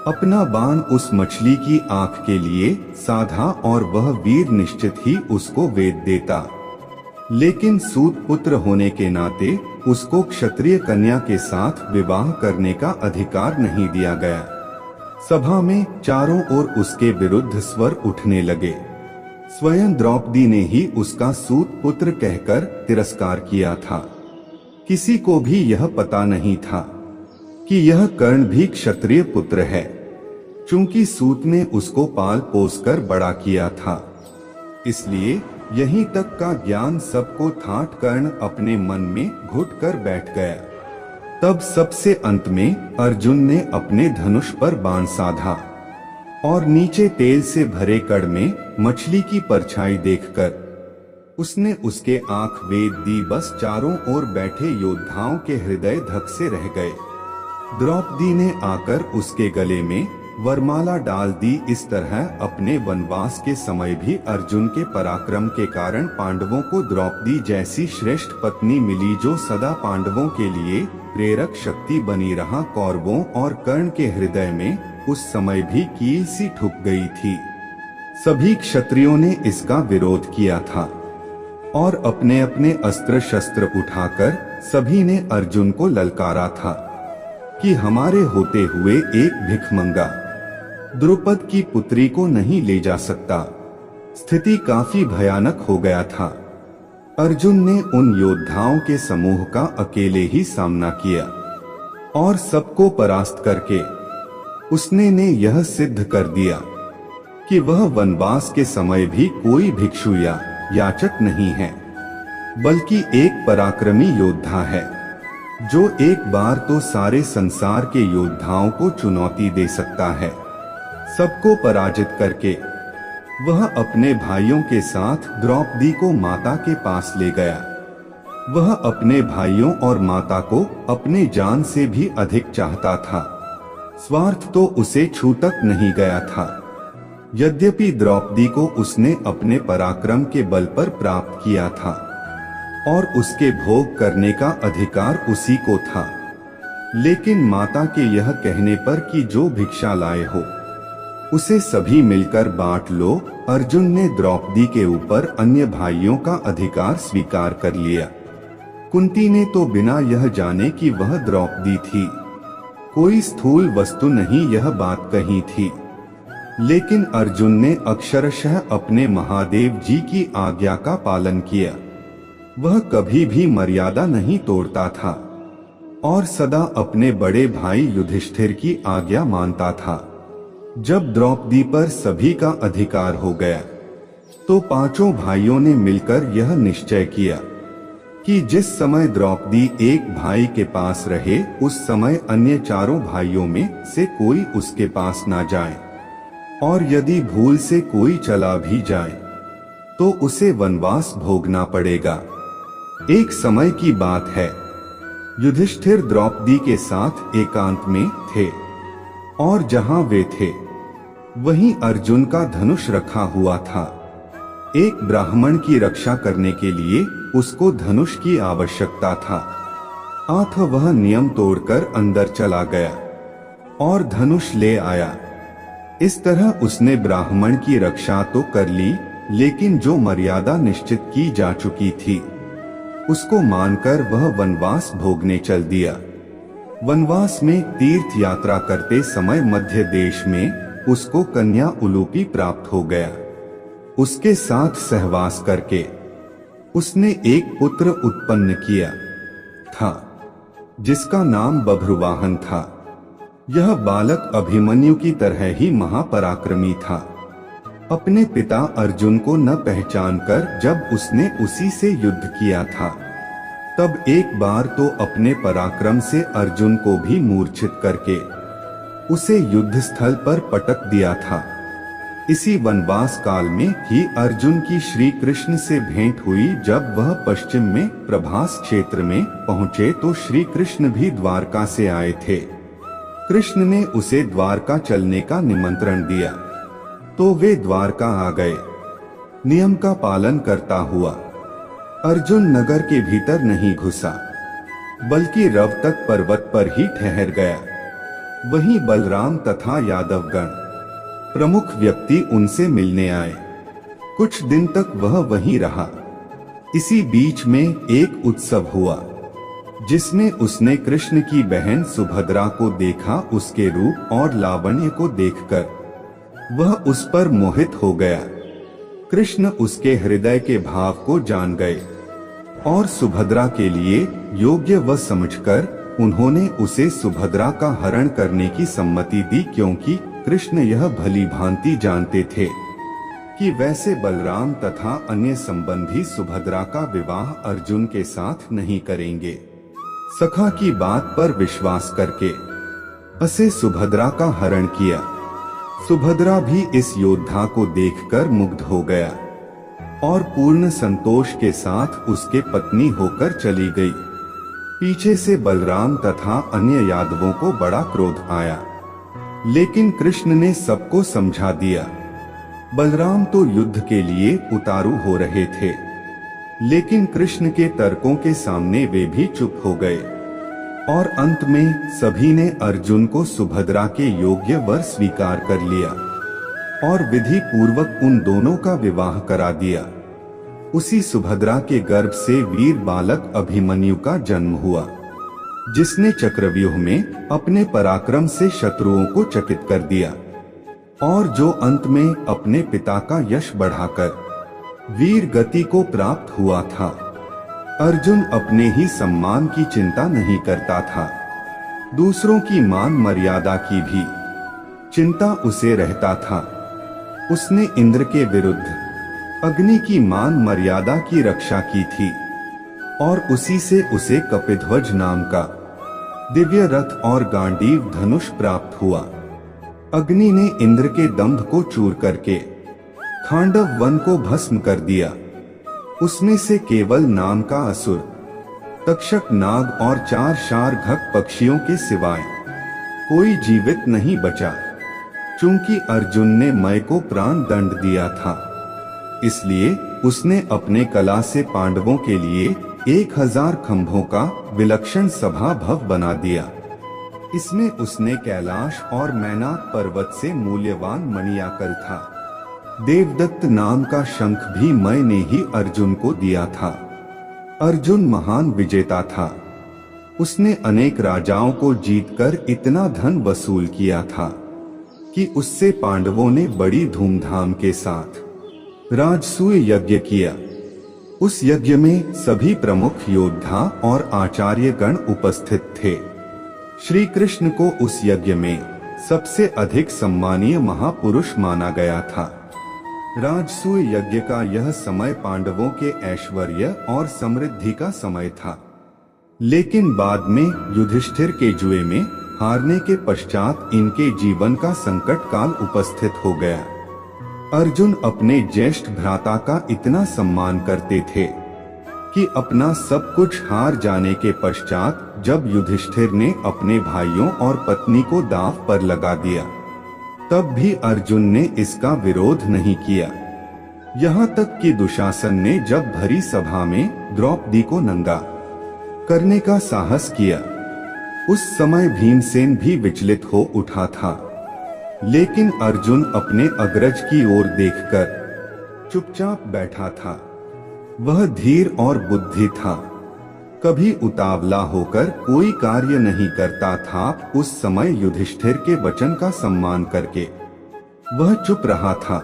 अपना बाण उस मछली की आंख के लिए साधा और वह वीर निश्चित ही उसको वेद देता, लेकिन सूत पुत्र होने के नाते उसको क्षत्रिय कन्या के साथ विवाह करने का अधिकार नहीं दिया गया। सभा में चारों ओर उसके विरुद्ध स्वर उठने लगे। स्वयं द्रौपदी ने ही उसका सूत पुत्र कहकर तिरस्कार किया था। किसी को भी यह पता नहीं था कि यह कर्ण भी क्षत्रिय पुत्र है, चूंकि सूत ने उसको पाल पोसकर बड़ा किया था। इसलिए यहीं तक का ज्ञान सबको ठाट कर्ण अपने मन में घुट कर बैठ गया। तब सबसे अंत में अर्जुन ने अपने धनुष पर बाण साधा और नीचे तेल से भरे कड़ में मछली की परछाई देखकर उसने उसके आंख वेद दी। बस चारों ओर बैठे योद्धाओं के हृदय धक से रह गए। द्रौपदी ने आकर उसके गले में वरमाला डाल दी। इस तरह अपने वनवास के समय भी अर्जुन के पराक्रम के कारण पांडवों को द्रौपदी जैसी श्रेष्ठ पत्नी मिली, जो सदा पांडवों के लिए प्रेरक शक्ति बनी रहा। कौरवों और कर्ण के हृदय में उस समय भी कील सी ठुक गई थी। सभी क्षत्रियों ने इसका विरोध किया था और अपने अपने अस्त्र शस्त्र उठाकर सभी ने अर्जुन को ललकारा था कि हमारे होते हुए एक भिखमंगा द्रुपद की पुत्री को नहीं ले जा सकता। स्थिति काफी भयानक हो गया था। अर्जुन ने उन योद्धाओं के समूह का अकेले ही सामना किया और सबको परास्त करके उसने यह सिद्ध कर दिया कि वह वनवास के समय भी कोई भिक्षु या याचक नहीं है, बल्कि एक पराक्रमी योद्धा है, जो एक बार तो सारे संसार के योद्धाओं को चुनौती दे सकता है। सबको पराजित करके वह अपने भाइयों के साथ द्रौपदी को माता के पास ले गया। वह अपने भाइयों और माता को अपने जान से भी अधिक चाहता था। स्वार्थ तो उसे छू तक नहीं गया था। यद्यपि द्रौपदी को उसने अपने पराक्रम के बल पर प्राप्त किया था और उसके भोग करने का अधिकार उसी को था, लेकिन माता के यह कहने पर कि जो भिक्षा लाए हो उसे सभी मिलकर बांट लो, अर्जुन ने द्रौपदी के ऊपर अन्य भाइयों का अधिकार स्वीकार कर लिया। कुंती ने तो बिना यह जाने कि वह द्रौपदी थी, कोई स्थूल वस्तु नहीं, यह बात कही थी, लेकिन अर्जुन ने अक्षरशः अपने महादेव जी की आज्ञा का पालन किया। वह कभी भी मर्यादा नहीं तोड़ता था और सदा अपने बड़े भाई युधिष्ठिर की आज्ञा मानता था। जब द्रौपदी पर सभी का अधिकार हो गया तो पांचों भाइयों ने मिलकर यह निश्चय किया कि जिस समय द्रौपदी एक भाई के पास रहे उस समय अन्य चारों भाइयों में से कोई उसके पास ना जाए, और यदि भूल से कोई चला भी जाए तो उसे वनवास भोगना पड़ेगा। एक समय की बात है, युधिष्ठिर द्रौपदी के साथ एकांत में थे और जहां वे थे वहीं अर्जुन का धनुष रखा हुआ था। एक ब्राह्मण की रक्षा करने के लिए उसको धनुष की आवश्यकता था, अतः वह नियम तोड़कर अंदर चला गया और धनुष ले आया। इस तरह उसने ब्राह्मण की रक्षा तो कर ली, लेकिन जो मर्यादा निश्चित की जा चुकी थी उसको मानकर वह वनवास भोगने चल दिया। वनवास में तीर्थ यात्रा करते समय मध्य देश में उसको कन्या उलूपी प्राप्त हो गया। उसके साथ सहवास करके उसने एक पुत्र उत्पन्न किया था जिसका नाम बभ्रुवाहन था। यह बालक अभिमन्यु की तरह ही महापराक्रमी था। अपने पिता अर्जुन को न पहचानकर जब उसने उसी से युद्ध किया था तब एक बार तो अपने पराक्रम से अर्जुन को भी मूर्छित करके उसे युद्ध स्थल पर पटक दिया था। इसी वनवास काल में ही अर्जुन की श्री कृष्ण से भेंट हुई। जब वह पश्चिम में प्रभास क्षेत्र में पहुँचे तो श्री कृष्ण भी द्वारका से आए थे। कृष्ण ने उसे द्वारका चलने का निमंत्रण दिया तो वे द्वारका आ गए। नियम का पालन करता हुआ अर्जुन नगर के भीतर नहीं घुसा, बल्कि रवतक पर्वत पर ही ठहर गया। वहीं बलराम तथा यादवगण प्रमुख व्यक्ति उनसे मिलने आए। कुछ दिन तक वह वहीं रहा। इसी बीच में एक उत्सव हुआ जिसमें उसने कृष्ण की बहन सुभद्रा को देखा। उसके रूप और लावण्य को देखकर वह उस पर मोहित हो गया। कृष्ण उसके हृदय के भाव को जान गए और सुभद्रा के लिए योग्य व समझकर उन्होंने उसे सुभद्रा का हरण करने की सम्मति दी, क्योंकि कृष्ण यह भली भांति जानते थे कि वैसे बलराम तथा अन्य संबंधी सुभद्रा का विवाह अर्जुन के साथ नहीं करेंगे। सखा की बात पर विश्वास करके उसे सुभद्रा का हरण किया। सुभद्रा भी इस योद्धा को देखकर मुग्ध हो गया और पूर्ण संतोष के साथ उसके पत्नी होकर चली गई। पीछे से बलराम तथा अन्य यादवों को बड़ा क्रोध आया, लेकिन कृष्ण ने सबको समझा दिया। बलराम तो युद्ध के लिए उतारू हो रहे थे, लेकिन कृष्ण के तर्कों के सामने वे भी चुप हो गए और अंत में सभी ने अर्जुन को सुभद्रा के योग्य वर स्वीकार कर लिया और विधि पूर्वक उन दोनों का विवाह करा दिया। उसी सुभद्रा के गर्भ से वीर बालक अभिमन्यु का जन्म हुआ, जिसने चक्रव्यूह में अपने पराक्रम से शत्रुओं को चकित कर दिया और जो अंत में अपने पिता का यश बढ़ाकर वीर गति को प्राप्त हुआ था। अर्जुन अपने ही सम्मान की चिंता नहीं करता था, दूसरों की मान मर्यादा की भी चिंता उसे रहता था। उसने इंद्र के विरुद्ध अग्नि की मान मर्यादा की रक्षा की थी और उसी से उसे कपिध्वज नाम का दिव्य रथ और गांडीव धनुष प्राप्त हुआ। अग्नि ने इंद्र के दंभ को चूर करके खांडव वन को भस्म कर दिया। उसमें से केवल नाम का असुर, तक्षक नाग और 4 शार्घक पक्षियों के सिवाय कोई जीवित नहीं बचा। चूंकि अर्जुन ने मय को प्राण दंड दिया था, इसलिए उसने अपने कला से पांडवों के लिए 1000 खंभों का विलक्षण सभा भव बना दिया। इसमें उसने कैलाश और मैनाक पर्वत से मूल्यवान मणियाकर था। देवदत्त नाम का शंख भी मय ने ही अर्जुन को दिया था। अर्जुन महान विजेता था। उसने अनेक राजाओं को जीतकर इतना धन वसूल किया था कि उससे पांडवों ने बड़ी धूमधाम के साथ राजसूय यज्ञ किया। उस यज्ञ में सभी प्रमुख योद्धा और आचार्य गण उपस्थित थे। श्री कृष्ण को उस यज्ञ में सबसे अधिक सम्मानीय महापुरुष माना गया था। राजसूय यज्ञ का यह समय पांडवों के ऐश्वर्य और समृद्धि का समय था, लेकिन बाद में युधिष्ठिर के जुए में हारने के पश्चात इनके जीवन का संकट काल उपस्थित हो गया। अर्जुन अपने ज्येष्ठ भ्राता का इतना सम्मान करते थे कि अपना सब कुछ हार जाने के पश्चात जब युधिष्ठिर ने अपने भाइयों और पत्नी को दांव पर लगा दिया, तब भी अर्जुन ने इसका विरोध नहीं किया। यहाँ तक कि दुशासन ने जब भरी सभा में द्रौपदी को नंगा करने का साहस किया, उस समय भीमसेन भी विचलित हो उठा था, लेकिन अर्जुन अपने अग्रज की ओर देखकर चुपचाप बैठा था। वह धीर और बुद्धि था, कभी उतावला होकर कोई कार्य नहीं करता था। उस समय युधिष्ठिर के वचन का सम्मान करके वह चुप रहा था,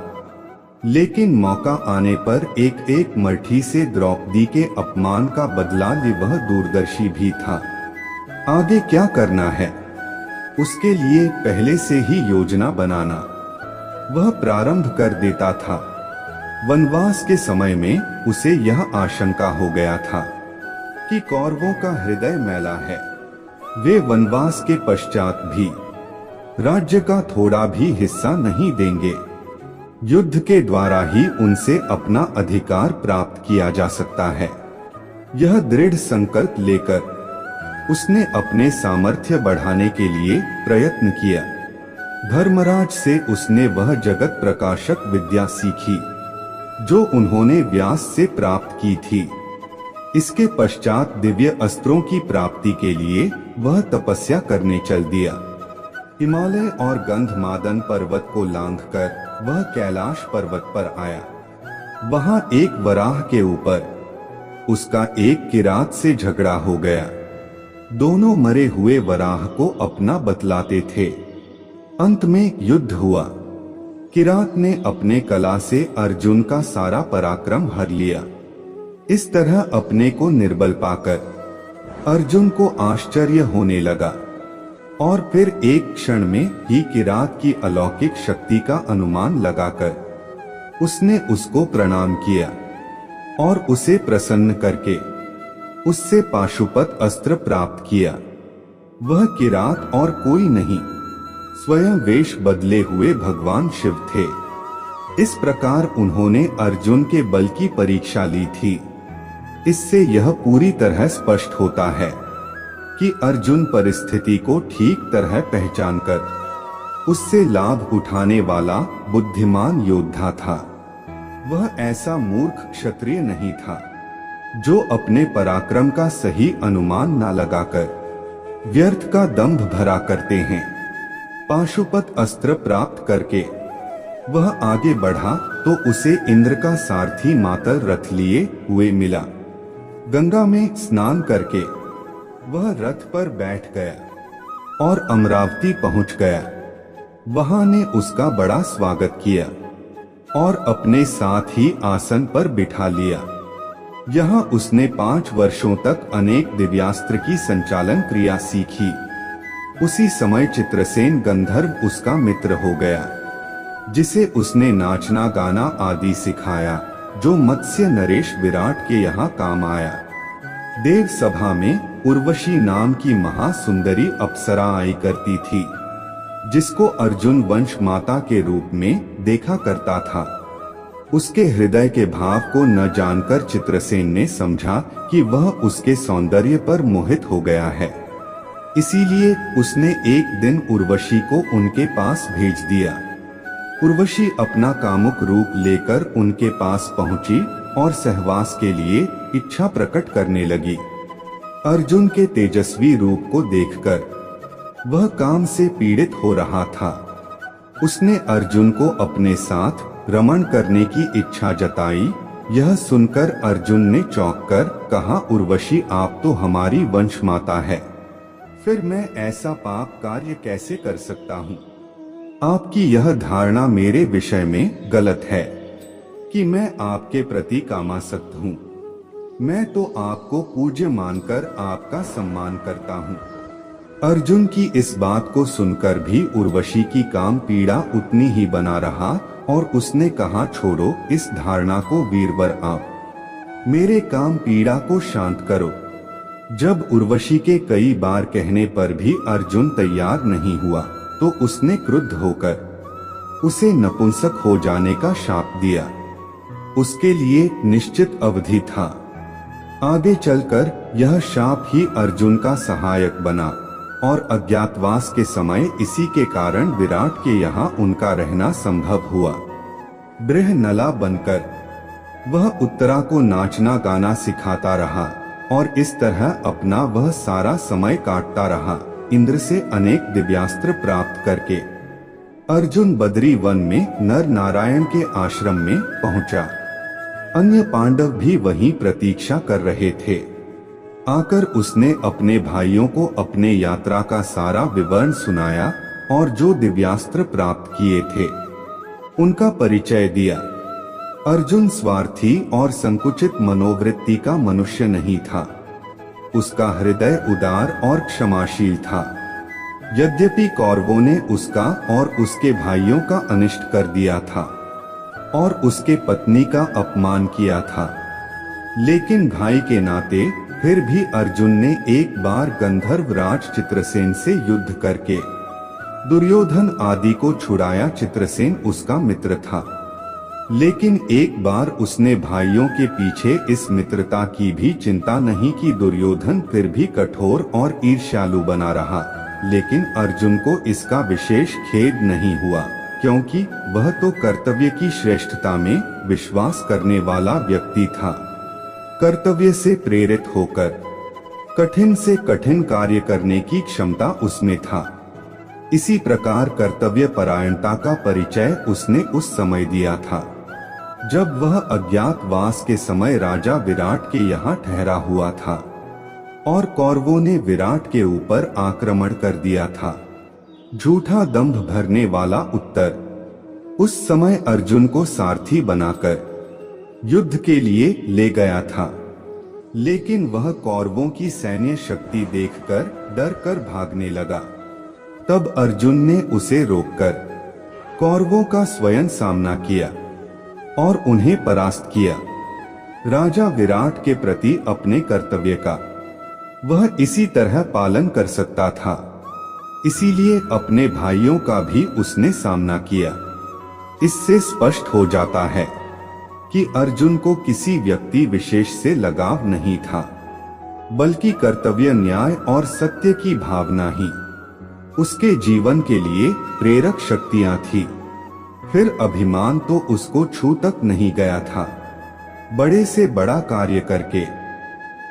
लेकिन मौका आने पर एक एक मर्थी से द्रौपदी के अपमान का बदला ले वह दूरदर्शी भी था। आगे क्या करना है, उसके लिए पहले से ही योजना बनाना वह प्रारंभ कर देता था। वनवास के समय में उसे यह आशंका हो गया था कि कौरवों का हृदय मैला है, वे वनवास के पश्चात भी राज्य का थोड़ा भी हिस्सा नहीं देंगे। युद्ध के द्वारा ही उनसे अपना अधिकार प्राप्त किया जा सकता है। यह दृढ़ संकल्प लेकर उसने अपने सामर्थ्य बढ़ाने के लिए प्रयत्न किया। धर्मराज से उसने वह जगत प्रकाशक विद्या सीखी जो उन्होंने व्यास से प्राप्त की थी। इसके पश्चात दिव्य अस्त्रों की प्राप्ति के लिए वह तपस्या करने चल दिया। हिमालय और गंधमादन पर्वत को लांघकर वह कैलाश पर्वत पर आया। वहां एक वराह के ऊपर उसका एक किरात से झगड़ा हो गया। दोनों मरे हुए वराह को अपना बतलाते थे। अंत में युद्ध हुआ। किरात ने अपने कला से अर्जुन का सारा पराक्रम हर लिया। इस तरह अपने को निर्बल पाकर अर्जुन को आश्चर्य होने लगा और फिर एक क्षण में ही किरात की अलौकिक शक्ति का अनुमान लगाकर उसने उसको प्रणाम किया और उसे प्रसन्न करके उससे पाशुपत अस्त्र प्राप्त किया। वह किरात और कोई नहीं, स्वयं वेश बदले हुए भगवान शिव थे। इस प्रकार उन्होंने अर्जुन के बल की परीक्षा ली थी। इससे यह पूरी तरह स्पष्ट होता है कि अर्जुन परिस्थिति को ठीक तरह पहचानकर उससे लाभ उठाने वाला बुद्धिमान योद्धा था। वह ऐसा मूर्ख क्षत्रिय नहीं था जो अपने पराक्रम का सही अनुमान न लगाकर व्यर्थ का दंभ भरा करते हैं। पाशुपत अस्त्र प्राप्त करके वह आगे बढ़ा तो उसे इंद्र का सारथी मातल रथ लिए हुए मिला। गंगा में स्नान करके वह रथ पर बैठ गया और अमरावती पहुंच गया। वहां ने उसका बड़ा स्वागत किया और अपने साथ ही आसन पर बिठा लिया। यहाँ उसने 5 वर्षों तक अनेक दिव्यास्त्र की संचालन क्रिया सीखी। उसी समय चित्रसेन गंधर्व उसका मित्र हो गया, जिसे उसने नाचना गाना आदि सिखाया, जो मत्स्य नरेश विराट के यहाँ काम आया। देव सभा में उर्वशी नाम की महासुंदरी अप्सरा आई करती थी, जिसको अर्जुन वंश माता के रूप में देखा करता था। उसके हृदय के भाव को न जानकर चित्रसेन ने समझा कि वह उसके सौंदर्य पर मोहित हो गया है। इसीलिए उसने एक दिन उर्वशी को उनके पास भेज दिया। उर्वशी अपना कामुक रूप लेकर उनके पास पहुंची और सहवास के लिए इच्छा प्रकट करने लगी। अर्जुन के तेजस्वी रूप को देखकर वह काम से पीड़ित हो रहा था। उसने अर्जुन को अपने साथ रमण करने की इच्छा जताई। यह सुनकर अर्जुन ने चौंककर कहा, उर्वशी आप तो हमारी वंश माता है, फिर मैं ऐसा पाप कार्य कैसे कर सकता हूँ? आपकी यह धारणा मेरे विषय में गलत है कि मैं आपके प्रति कामासक्त हूँ। मैं तो आपको पूज्य मानकर आपका सम्मान करता हूँ। अर्जुन की इस बात को सुनकर भी उर्वशी की काम पीड़ा उतनी ही बना रहा और उसने कहा, छोड़ो इस धारणा को वीरवर, आप मेरे काम पीड़ा को शांत करो। जब उर्वशी के कई बार कहने पर भी अर्जुन तैयार नहीं हुआ तो उसने क्रुद्ध होकर उसे नपुंसक हो जाने का शाप दिया। उसके लिए निश्चित अवधि था। आगे चलकर यह शाप ही अर्जुन का सहायक बना और अज्ञातवास के समय इसी के कारण विराट के यहाँ उनका रहना संभव हुआ। बृहनला बनकर वह उत्तरा को नाचना गाना सिखाता रहा और इस तरह अपना वह सारा समय काटता रहा। इंद्र से अनेक दिव्यास्त्र प्राप्त करके अर्जुन बद्री वन में नर नारायण के आश्रम में पहुंचा। अन्य पांडव भी वहीं प्रतीक्षा कर रहे थे। आकर उसने अपने भाइयों को अपने यात्रा का सारा विवरण सुनाया और जो दिव्यास्त्र प्राप्त किए थे उनका परिचय दिया। अर्जुन स्वार्थी और संकुचित मनोवृत्ति का मनुष्य नहीं था। उसका हृदय उदार और क्षमाशील था। यद्यपि कौरवों ने उसका और उसके भाइयों का अनिष्ट कर दिया था और उसके पत्नी का अपमान किया था, लेकिन भाई के नाते फिर भी अर्जुन ने एक बार गंधर्व राज चित्रसेन से युद्ध करके दुर्योधन आदि को छुड़ाया। चित्रसेन उसका मित्र था, लेकिन एक बार उसने भाइयों के पीछे इस मित्रता की भी चिंता नहीं की। दुर्योधन फिर भी कठोर और ईर्ष्यालु बना रहा, लेकिन अर्जुन को इसका विशेष खेद नहीं हुआ, क्योंकि वह तो कर्तव्य की श्रेष्ठता में विश्वास करने वाला व्यक्ति था। कर्तव्य से प्रेरित होकर कठिन से कठिन कार्य करने की क्षमता उसमें था। इसी प्रकार कर्तव्य परायणता का परिचय उसने उस समय दिया था जब वह अज्ञातवास के समय राजा विराट के यहाँ ठहरा हुआ था और कौरवों ने विराट के ऊपर आक्रमण कर दिया था। झूठा दंभ भरने वाला उत्तर उस समय अर्जुन को सारथी बनाकर युद्ध के लिए ले गया था। लेकिन वह कौरवों की सैन्य शक्ति देखकर डर कर भागने लगा। तब अर्जुन ने उसे रोककर कौरवों का स्वयं सामना किया और उन्हें परास्त किया। राजा विराट के प्रति अपने कर्तव्य का वह इसी तरह पालन कर सकता था, इसीलिए अपने भाइयों का भी उसने सामना किया। इससे स्पष्ट हो जाता है कि अर्जुन को किसी व्यक्ति विशेष से लगाव नहीं था, बल्कि कर्तव्य, न्याय और सत्य की भावना ही उसके जीवन के लिए प्रेरक शक्तियां थी। फिर अभिमान तो उसको छू तक नहीं गया था। बड़े से बड़ा कार्य करके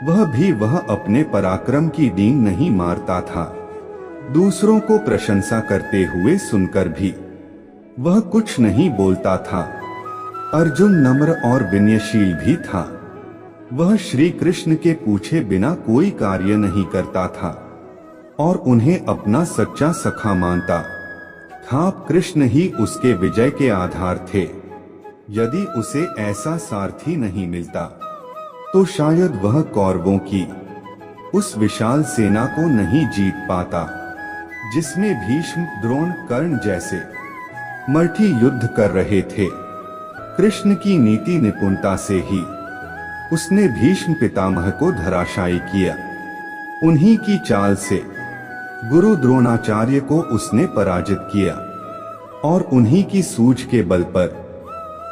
वह अपने पराक्रम की डींग नहीं मारता था। दूसरों को प्रशंसा करते हुए सुनकर भी वह कुछ नहीं बोलता था। अर्जुन नम्र और विनयशील भी था। वह श्री कृष्ण के पूछे बिना कोई कार्य नहीं करता था और उन्हें अपना सच्चा सखा मानता था। कृष्ण ही उसके विजय के आधार थे। यदि उसे ऐसा सारथी नहीं मिलता तो शायद वह कौरवों की उस विशाल सेना को नहीं जीत पाता, जिसमें भीष्म, द्रोण, कर्ण जैसे मराठी युद्ध कर रहे थे। कृष्ण की नीति निपुणता से ही उसने भीष्म पितामह को धराशायी किया। उन्हीं की चाल से गुरु द्रोणाचार्य को उसने पराजित किया और उन्हीं की सूझ के बल पर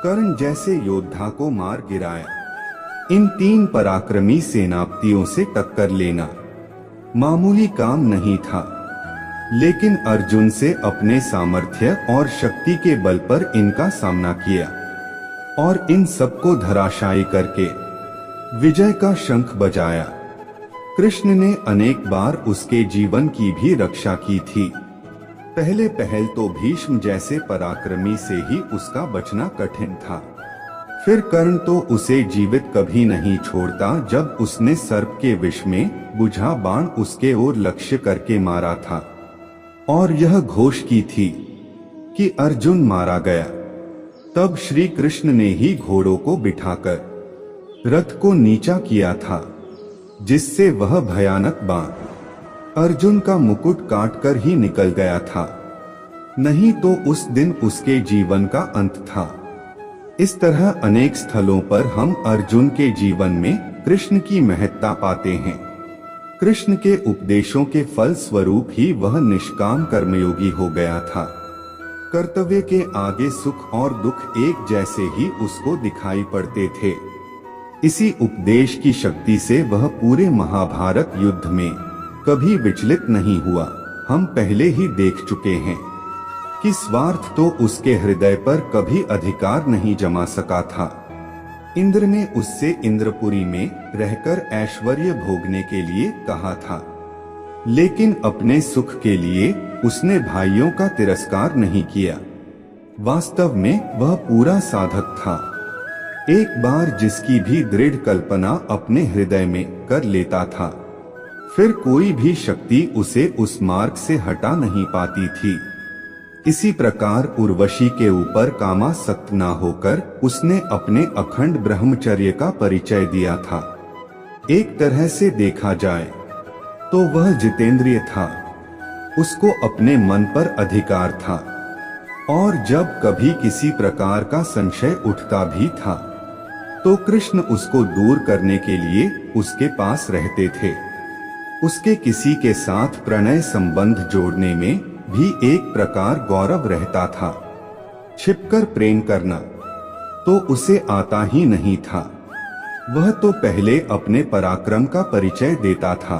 कर्ण जैसे योद्धा को मार गिराया। इन 3 पराक्रमी सेनापतियों से टक्कर लेना मामूली काम नहीं था, लेकिन अर्जुन से अपने सामर्थ्य और शक्ति के बल पर इनका सामना किया और इन सबको धराशायी करके विजय का शंख बजाया। कृष्ण ने अनेक बार उसके जीवन की भी रक्षा की थी। पहले तो भीष्म जैसे पराक्रमी से ही उसका बचना कठिन था। फिर कर्ण तो उसे जीवित कभी नहीं छोड़ता जब उसने सर्प के विष में बुझा बाण उसके ओर लक्ष्य करके मारा था और यह घोष की थी कि अर्जुन मारा गया। तब श्री कृष्ण ने ही घोड़ों को बिठाकर रथ को नीचा किया था, जिससे वह भयानक बाण अर्जुन का मुकुट काटकर ही निकल गया था, नहीं तो उस दिन उसके जीवन का अंत था। इस तरह अनेक स्थलों पर हम अर्जुन के जीवन में कृष्ण की महत्ता पाते हैं। कृष्ण के उपदेशों के फल स्वरूप ही वह निष्काम कर्मयोगी हो गया था। कर्तव्य के आगे सुख और दुख एक जैसे ही उसको दिखाई पड़ते थे। इसी उपदेश की शक्ति से वह पूरे महाभारत युद्ध में कभी विचलित नहीं हुआ। हम पहले ही देख चुके हैं कि स्वार्थ तो उसके हृदय पर कभी अधिकार नहीं जमा सका था। इंद्र ने उससे इंद्रपुरी में रहकर ऐश्वर्य भोगने के लिए कहा था, लेकिन अपने सुख के लिए उसने भाइयों का तिरस्कार नहीं किया। वास्तव में वह पूरा साधक था। एक बार जिसकी भी दृढ़ कल्पना अपने हृदय में कर लेता था, फिर कोई भी शक्ति उसे उस मार्ग से हटा नहीं पाती थी। इसी प्रकार उर्वशी के ऊपर कामासक्त न होकर उसने अपने अखंड ब्रह्मचर्य का परिचय दिया था। एक तरह से देखा जाए तो वह जितेंद्रिय था। उसको अपने मन पर अधिकार था और जब कभी किसी प्रकार का संशय उठता भी था तो कृष्ण उसको दूर करने के लिए उसके पास रहते थे। उसके किसी के साथ प्रणय संबंध जोड़ने में भी एक प्रकार गौरव रहता था। छिपकर प्रेम करना तो उसे आता ही नहीं था। वह तो पहले अपने पराक्रम का परिचय देता था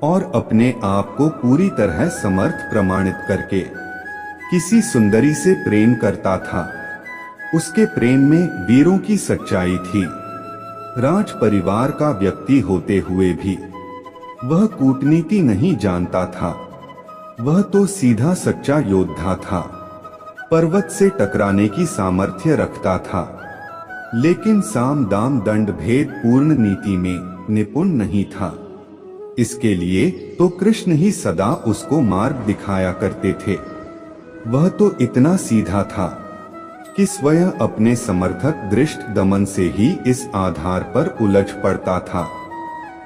और अपने आप को पूरी तरह समर्थ प्रमाणित करके किसी सुंदरी से प्रेम करता था। उसके प्रेम में वीरों की सच्चाई थी। राज परिवार का व्यक्ति होते हुए भी वह कूटनीति नहीं जानता था। वह तो सीधा सच्चा योद्धा था। पर्वत से टकराने की सामर्थ्य रखता था, लेकिन साम दाम दंड भेद पूर्ण नीति में निपुण नहीं था। इसके लिए तो कृष्ण ही सदा उसको मार्ग दिखाया करते थे। वह तो इतना सीधा था कि स्वयं अपने समर्थक दृष्ट दमन से ही इस आधार पर उलझ पड़ता था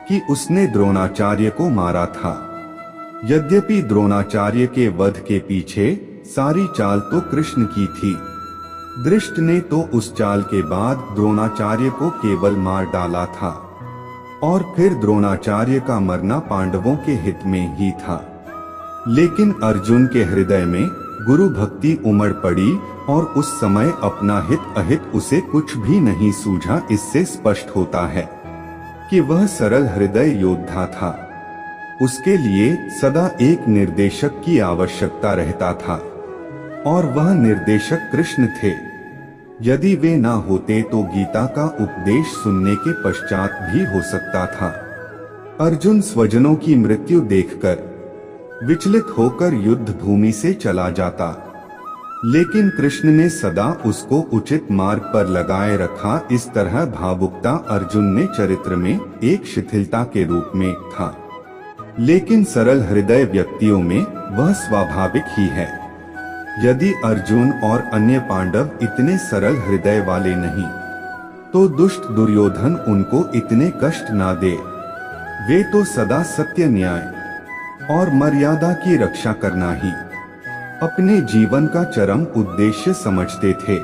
कि उसने द्रोणाचार्य को मारा था। यद्यपि द्रोणाचार्य के वध के पीछे सारी चाल तो कृष्ण की थी, दृष्ट ने तो उस चाल के बाद द्रोणाचार्य को केवल मार डाला था और फिर द्रोणाचार्य का मरना पांडवों के हित में ही था। लेकिन अर्जुन के हृदय में गुरु भक्ति उमड़ पड़ी और उस समय अपना हित अहित उसे कुछ भी नहीं सूझा। इससे स्पष्ट होता है कि वह सरल हृदय योद्धा था। उसके लिए सदा एक निर्देशक की आवश्यकता रहता था और वह निर्देशक कृष्ण थे। यदि वे ना होते तो गीता का उपदेश सुनने के पश्चात भी हो सकता था अर्जुन स्वजनों की मृत्यु देखकर विचलित होकर युद्ध भूमि से चला जाता, लेकिन कृष्ण ने सदा उसको उचित मार्ग पर लगाए रखा। इस तरह भावुकता अर्जुन ने चरित्र में एक शिथिलता के रूप में था, लेकिन सरल हृदय व्यक्तियों में वह स्वाभाविक ही है। यदि अर्जुन और अन्य पांडव इतने सरल हृदय वाले नहीं तो दुष्ट दुर्योधन उनको इतने कष्ट ना दे। वे तो सदा सत्य, न्याय और मर्यादा की रक्षा करना ही अपने जीवन का चरम उद्देश्य समझते थे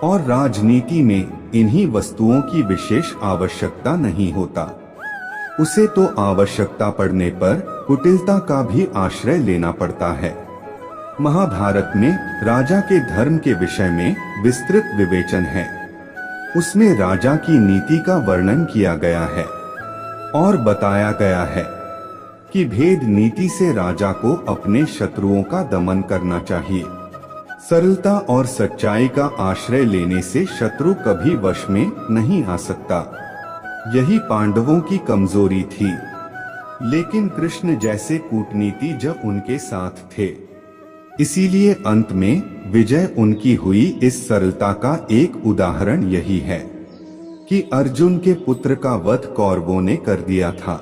और राजनीति में इन्हीं वस्तुओं की विशेष आवश्यकता नहीं होता। उसे तो आवश्यकता पड़ने पर कुटिलता का भी आश्रय लेना पड़ता है। महाभारत में राजा के धर्म के विषय में विस्तृत विवेचन है। उसमें राजा की नीति का वर्णन किया गया है और बताया गया है कि भेद नीति से राजा को अपने शत्रुओं का दमन करना चाहिए। सरलता और सच्चाई का आश्रय लेने से शत्रु कभी वश में नहीं आ सकता। यही पांडवों की कमजोरी थी, लेकिन कृष्ण जैसे कूटनीति जब उनके साथ थे, इसीलिए अंत में विजय उनकी हुई। इस सरलता का एक उदाहरण यही है कि अर्जुन के पुत्र का वध कौरवों ने कर दिया था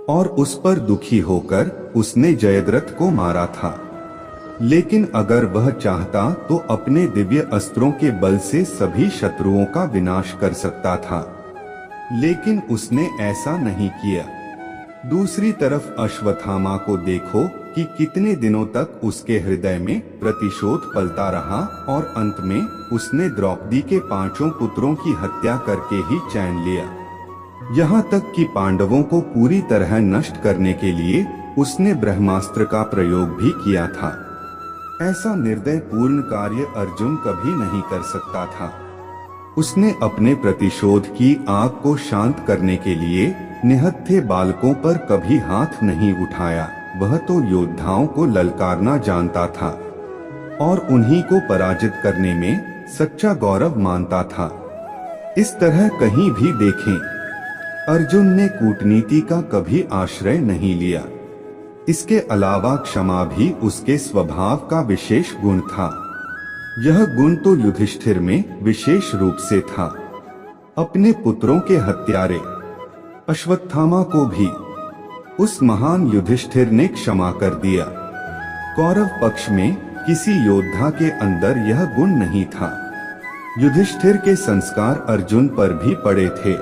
और उस पर दुखी होकर उसने जयद्रथ को मारा था। लेकिन अगर वह चाहता तो अपने दिव्य अस्त्रों के बल से सभी शत्रुओं का विनाश कर सकता था, लेकिन उसने ऐसा नहीं किया। दूसरी तरफ अश्वत्थामा को देखो कि कितने दिनों तक उसके हृदय में प्रतिशोध पलता रहा और अंत में उसने द्रौपदी के 5 पुत्रों की हत्या करके ही चैन लिया। यहाँ तक कि पांडवों को पूरी तरह नष्ट करने के लिए उसने ब्रह्मास्त्र का प्रयोग भी किया था। ऐसा निर्दय पूर्ण कार्य अर्जुन कभी नहीं कर सकता था। उसने अपने प्रतिशोध की आग को शांत करने के लिए निहत्थे बालकों पर कभी हाथ नहीं उठाया। वह तो योद्धाओं को ललकारना जानता था और उन्हीं को पराजित करने में सच्चा गौरव मानता था। इस तरह कहीं भी देखें, अर्जुन ने कूटनीति का कभी आश्रय नहीं लिया। इसके अलावा क्षमा भी उसके स्वभाव का विशेष गुण था। यह गुण तो युधिष्ठिर में विशेष रूप से था। अपने पुत्रों के हत्यारे अश्वत्थामा को भी उस महान युधिष्ठिर ने क्षमा कर दिया। कौरव पक्ष में किसी योद्धा के अंदर यह गुण नहीं था। युधिष्ठिर के संस्कार अर्जुन पर भी पड़े थे।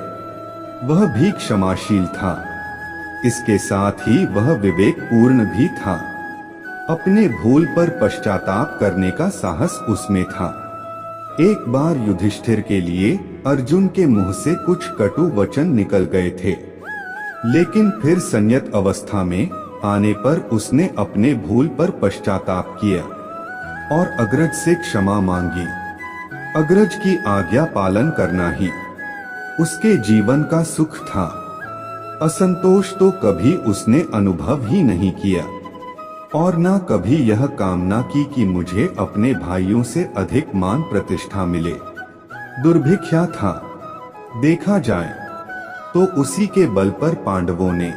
वह भी क्षमाशील था। इसके साथ ही वह विवेक पूर्ण भी था। अपने भूल पर पश्चाताप करने का साहस उसमें था। एक बार युधिष्ठिर के लिए अर्जुन के मुंह से कुछ कटु वचन निकल गए थे, लेकिन फिर संयत अवस्था में आने पर उसने अपने भूल पर पश्चाताप किया और अग्रज से क्षमा मांगी। अग्रज की आज्ञा पालन करना ही उसके जीवन का सुख था। असंतोष तो कभी उसने अनुभव ही नहीं किया और न कभी यह कामना की कि मुझे अपने भाइयों से अधिक मान प्रतिष्ठा मिले। दुर्भिक्षा था। देखा जाए तो उसी के बल पर पांडवों ने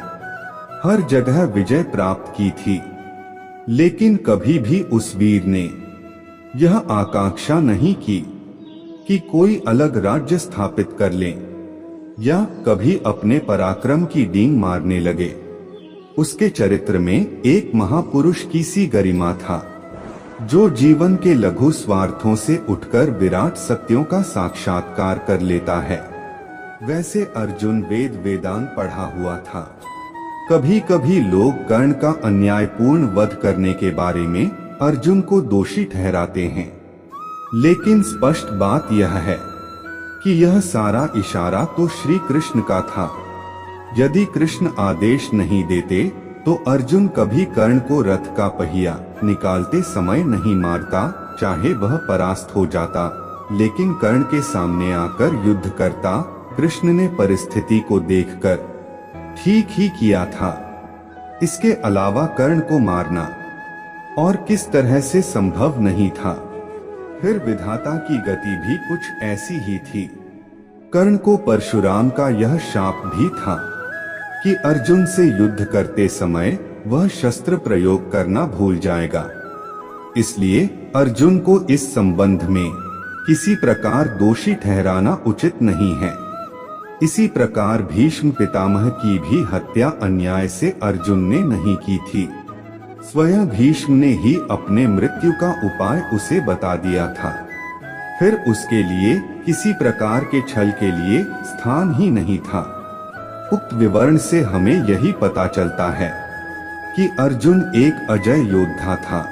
हर जगह विजय प्राप्त की थी, लेकिन कभी भी उस वीर ने यह आकांक्षा नहीं की कि कोई अलग राज्य स्थापित कर लें या कभी अपने पराक्रम की डींग मारने लगे। उसके चरित्र में एक महापुरुष की सी गरिमा था। जो जीवन के लघु स्वार्थों से उठकर विराट सत्यों का साक्षात्कार कर लेता है। वैसे अर्जुन वेदांत पढ़ा हुआ था। कभी कभी लोग कर्ण का अन्यायपूर्ण वध करने के बारे में अर्जुन को दोषी ठहराते हैं, लेकिन स्पष्ट बात यह है कि यह सारा इशारा तो श्री कृष्ण का था। यदि कृष्ण आदेश नहीं देते तो अर्जुन कभी कर्ण को रथ का पहिया निकालते समय नहीं मारता, चाहे वह परास्त हो जाता, लेकिन कर्ण के सामने आकर युद्ध करता। कृष्ण ने परिस्थिति को देखकर ठीक ही किया था। इसके अलावा कर्ण को मारना और किस तरह से संभव नहीं था। फिर विधाता की गति भी कुछ ऐसी ही थी। कर्ण को परशुराम का यह शाप भी था कि अर्जुन से युद्ध करते समय वह शस्त्र प्रयोग करना भूल जाएगा। इसलिए अर्जुन को इस संबंध में किसी प्रकार दोषी ठहराना उचित नहीं है। इसी प्रकार भीष्म पितामह की भी हत्या अन्याय से अर्जुन ने नहीं की थी। स्वयं भीष्म ने ही अपने मृत्यु का उपाय उसे बता दिया था। फिर उसके लिए किसी प्रकार के छल के लिए स्थान ही नहीं था। उक्त विवरण से हमें यही पता चलता है कि अर्जुन एक अजय योद्धा था,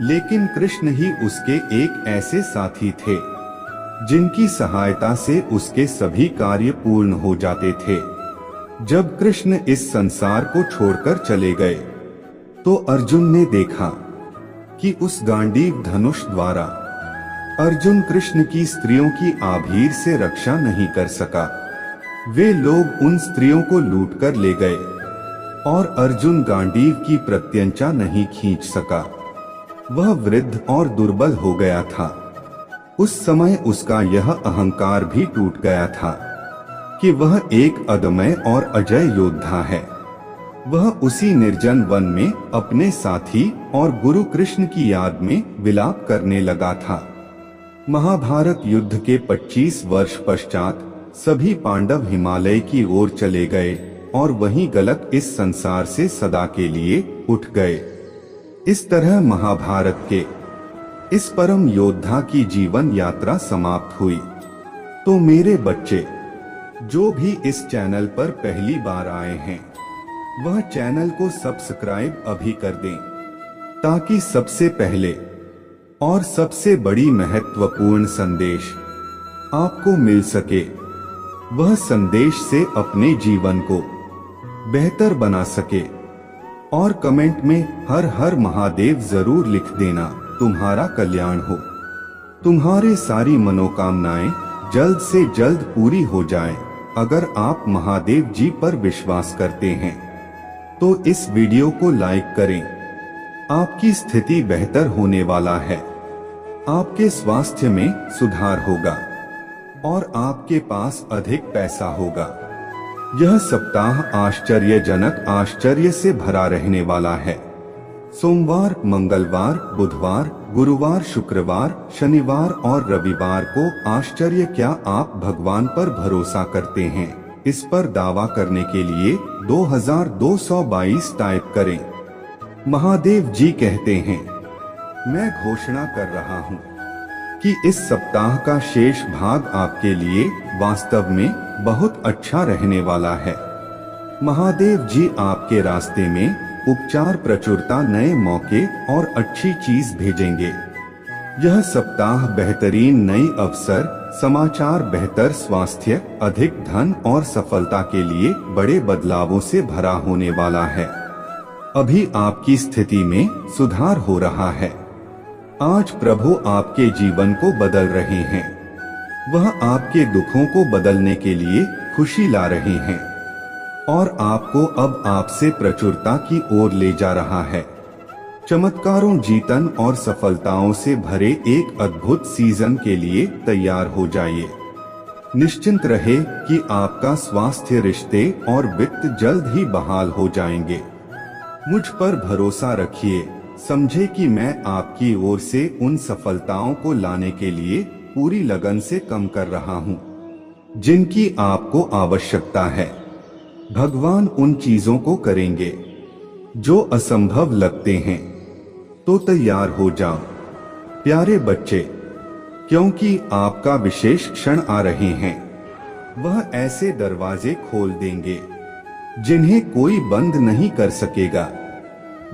लेकिन कृष्ण ही उसके एक ऐसे साथी थे जिनकी सहायता से उसके सभी कार्य पूर्ण हो जाते थे। जब कृष्ण इस संसार को छोड़कर चले गए तो अर्जुन ने देखा कि उस गांडीव धनुष द्वारा अर्जुन कृष्ण की स्त्रियों की आभीर से रक्षा नहीं कर सका। वे लोग उन स्त्रियों को लूटकर ले गए और अर्जुन गांडीव की प्रत्यंचा नहीं खींच सका। वह वृद्ध और दुर्बल हो गया था। उस समय उसका यह अहंकार भी टूट गया था कि वह एक अदम्य और अजय योद्धा है। वह उसी निर्जन वन में अपने साथी और गुरु कृष्ण की याद में विलाप करने लगा था। महाभारत युद्ध के 25 वर्ष पश्चात सभी पांडव हिमालय की ओर चले गए और वहीं गलत इस संसार से सदा के लिए उठ गए। इस तरह महाभारत के इस परम योद्धा की जीवन यात्रा समाप्त हुई। तो मेरे बच्चे, जो भी इस चैनल पर पहली बार आए हैं वह चैनल को सब्सक्राइब अभी कर दें, ताकि सबसे पहले और सबसे बड़ी महत्वपूर्ण संदेश आपको मिल सके। वह संदेश से अपने जीवन को बेहतर बना सके। और कमेंट में हर हर महादेव जरूर लिख देना। तुम्हारा कल्याण हो, तुम्हारे सारी मनोकामनाएं जल्द से जल्द पूरी हो जाएं। अगर आप महादेव जी पर विश्वास करते हैं तो इस वीडियो को लाइक करें। आपकी स्थिति बेहतर होने वाला है। आपके स्वास्थ्य में सुधार होगा और आपके पास अधिक पैसा होगा। यह सप्ताह आश्चर्यजनक आश्चर्य से भरा रहने वाला है। सोमवार, मंगलवार, बुधवार, गुरुवार, शुक्रवार, शनिवार और रविवार को आश्चर्य क्या आप भगवान पर भरोसा करते हैं? इस पर दावा करने के लिए 2222 टाइप करें। महादेव जी कहते हैं, मैं घोषणा कर रहा हूँ कि इस सप्ताह का शेष भाग आपके लिए वास्तव में बहुत अच्छा रहने वाला है। महादेव जी आपके रास्ते में उपचार, प्रचुरता, नए मौके और अच्छी चीज भेजेंगे। यह सप्ताह बेहतरीन नई अवसर, समाचार, बेहतर स्वास्थ्य, अधिक धन और सफलता के लिए बड़े बदलावों से भरा होने वाला है। अभी आपकी स्थिति में सुधार हो रहा है। आज प्रभु आपके जीवन को बदल रहे हैं। वह आपके दुखों को बदलने के लिए खुशी ला रहे हैं और आपको अब आपसे प्रचुरता की ओर ले जा रहा है। चमत्कारों, जीतन और सफलताओं से भरे एक अद्भुत सीजन के लिए तैयार हो जाइए। निश्चिंत रहे कि आपका स्वास्थ्य, रिश्ते और वित्त जल्द ही बहाल हो जाएंगे। मुझ पर भरोसा रखिए। समझे कि मैं आपकी ओर से उन सफलताओं को लाने के लिए पूरी लगन से काम कर रहा हूँ जिनकी आपको आवश्यकता है। भगवान उन चीजों को करेंगे जो असंभव लगते हैं। तो तैयार हो जाओ प्यारे बच्चे, क्योंकि आपका विशेष क्षण आ रहे हैं। वह ऐसे दरवाजे खोल देंगे जिन्हें कोई बंद नहीं कर सकेगा।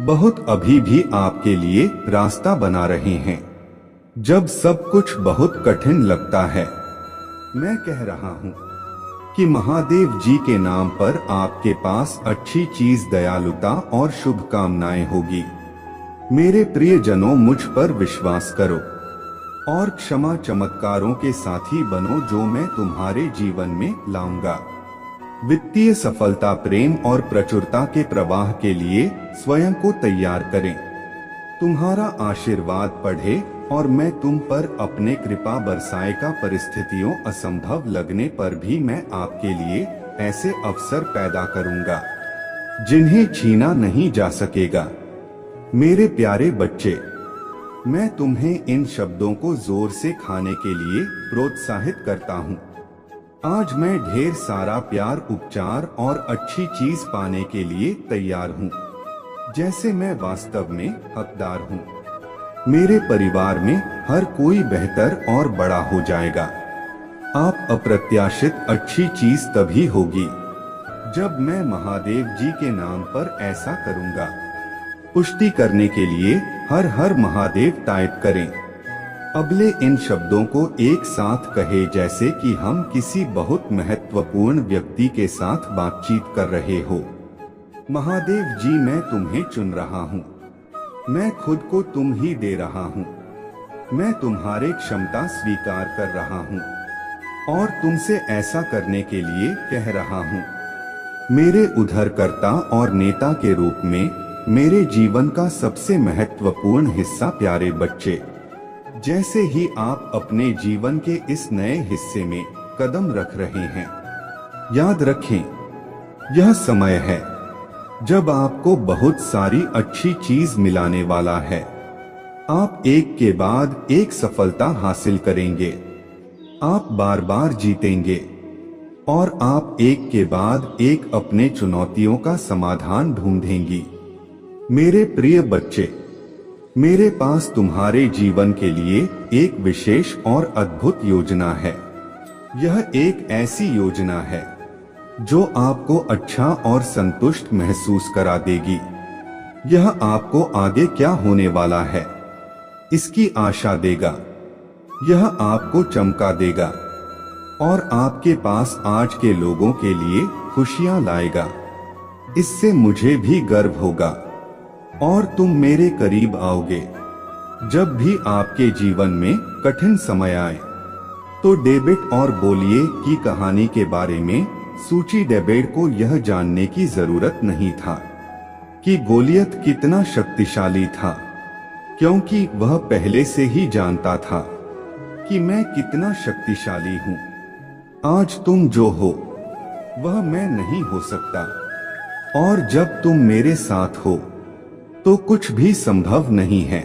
बहुत अभी भी आपके लिए रास्ता बना रहे हैं। जब सब कुछ बहुत कठिन लगता है, मैं कह रहा हूँ कि महादेव जी के नाम पर आपके पास अच्छी चीज, दयालुता और शुभकामनाएं होगी। मेरे प्रियजनों, मुझ पर विश्वास करो और क्षमा चमत्कारों के साथी बनो जो मैं तुम्हारे जीवन में लाऊंगा। वित्तीय सफलता, प्रेम और प्रचुरता के प्रवाह के लिए स्वयं को तैयार करें। तुम्हारा आशीर्वाद पढ़े और मैं तुम पर अपने कृपा बरसाएगा। परिस्थितियों असंभव लगने पर भी मैं आपके लिए ऐसे अवसर पैदा करूंगा जिन्हें छीना नहीं जा सकेगा। मेरे प्यारे बच्चे, मैं तुम्हें इन शब्दों को जोर से खाने के लिए प्रोत्साहित करता हूँ। आज मैं ढेर सारा प्यार, उपचार और अच्छी चीज पाने के लिए तैयार हूँ, जैसे मैं वास्तव में हकदार हूँ। मेरे परिवार में हर कोई बेहतर और बड़ा हो जाएगा। आप अप्रत्याशित अच्छी चीज तभी होगी जब मैं महादेव जी के नाम पर ऐसा करूंगा। पुष्टि करने के लिए हर हर महादेव टाइप करें। अगले इन शब्दों को एक साथ कहे जैसे कि हम किसी बहुत महत्वपूर्ण व्यक्ति के साथ बातचीत कर रहे हो। महादेव जी, मैं तुम्हें चुन रहा हूँ। मैं खुद को तुम ही दे रहा हूँ। मैं तुम्हारे क्षमता स्वीकार कर रहा हूँ और तुमसे ऐसा करने के लिए कह रहा हूँ। मेरे उद्धारकर्ता और नेता के रूप में मेरे जीवन का सबसे महत्वपूर्ण हिस्सा, प्यारे बच्चे, जैसे ही आप अपने जीवन के इस नए हिस्से में कदम रख रहे हैं, याद रखें, यह समय है जब आपको बहुत सारी अच्छी चीज मिलाने वाला है। आप एक के बाद एक सफलता हासिल करेंगे। आप बार बार जीतेंगे और आप एक के बाद एक अपने चुनौतियों का समाधान ढूंढेंगी। मेरे प्रिय बच्चे, मेरे पास तुम्हारे जीवन के लिए एक विशेष और अद्भुत योजना है। यह एक ऐसी योजना है जो आपको अच्छा और संतुष्ट महसूस करा देगी। यह आपको आगे क्या होने वाला है इसकी आशा देगा। यह आपको चमका देगा और आपके पास आज के लोगों के लिए खुशियां लाएगा। इससे मुझे भी गर्व होगा और तुम मेरे करीब आओगे। जब भी आपके जीवन में कठिन समय आए तो डेविड और गोलियत की कहानी के बारे में सूची। डेविड को यह जानने की जरूरत नहीं था कि गोलियत कितना शक्तिशाली था, क्योंकि वह पहले से ही जानता था कि मैं कितना शक्तिशाली हूँ। आज तुम जो हो वह मैं नहीं हो सकता, और जब तुम मेरे साथ हो तो कुछ भी संभव नहीं है।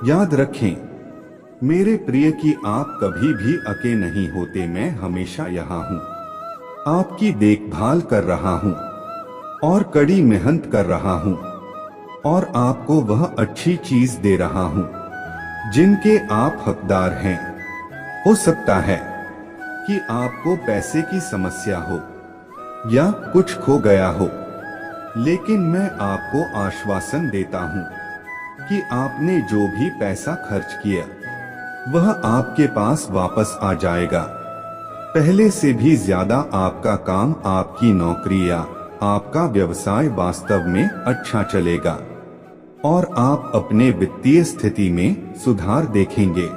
याद रखें मेरे प्रिय कि आप कभी भी अकेले नहीं होते। मैं हमेशा यहाँ हूँ, आपकी देखभाल कर रहा हूँ और कड़ी मेहनत कर रहा हूँ और आपको वह अच्छी चीज दे रहा हूँ जिनके आप हकदार हैं। हो सकता है कि आपको पैसे की समस्या हो या कुछ खो गया हो, लेकिन मैं आपको आश्वासन देता हूँ कि आपने जो भी पैसा खर्च किया वह आपके पास वापस आ जाएगा। पहले से भी ज्यादा आपका काम, आपकी नौकरी या आपका व्यवसाय वास्तव में अच्छा चलेगा और आप अपने वित्तीय स्थिति में सुधार देखेंगे।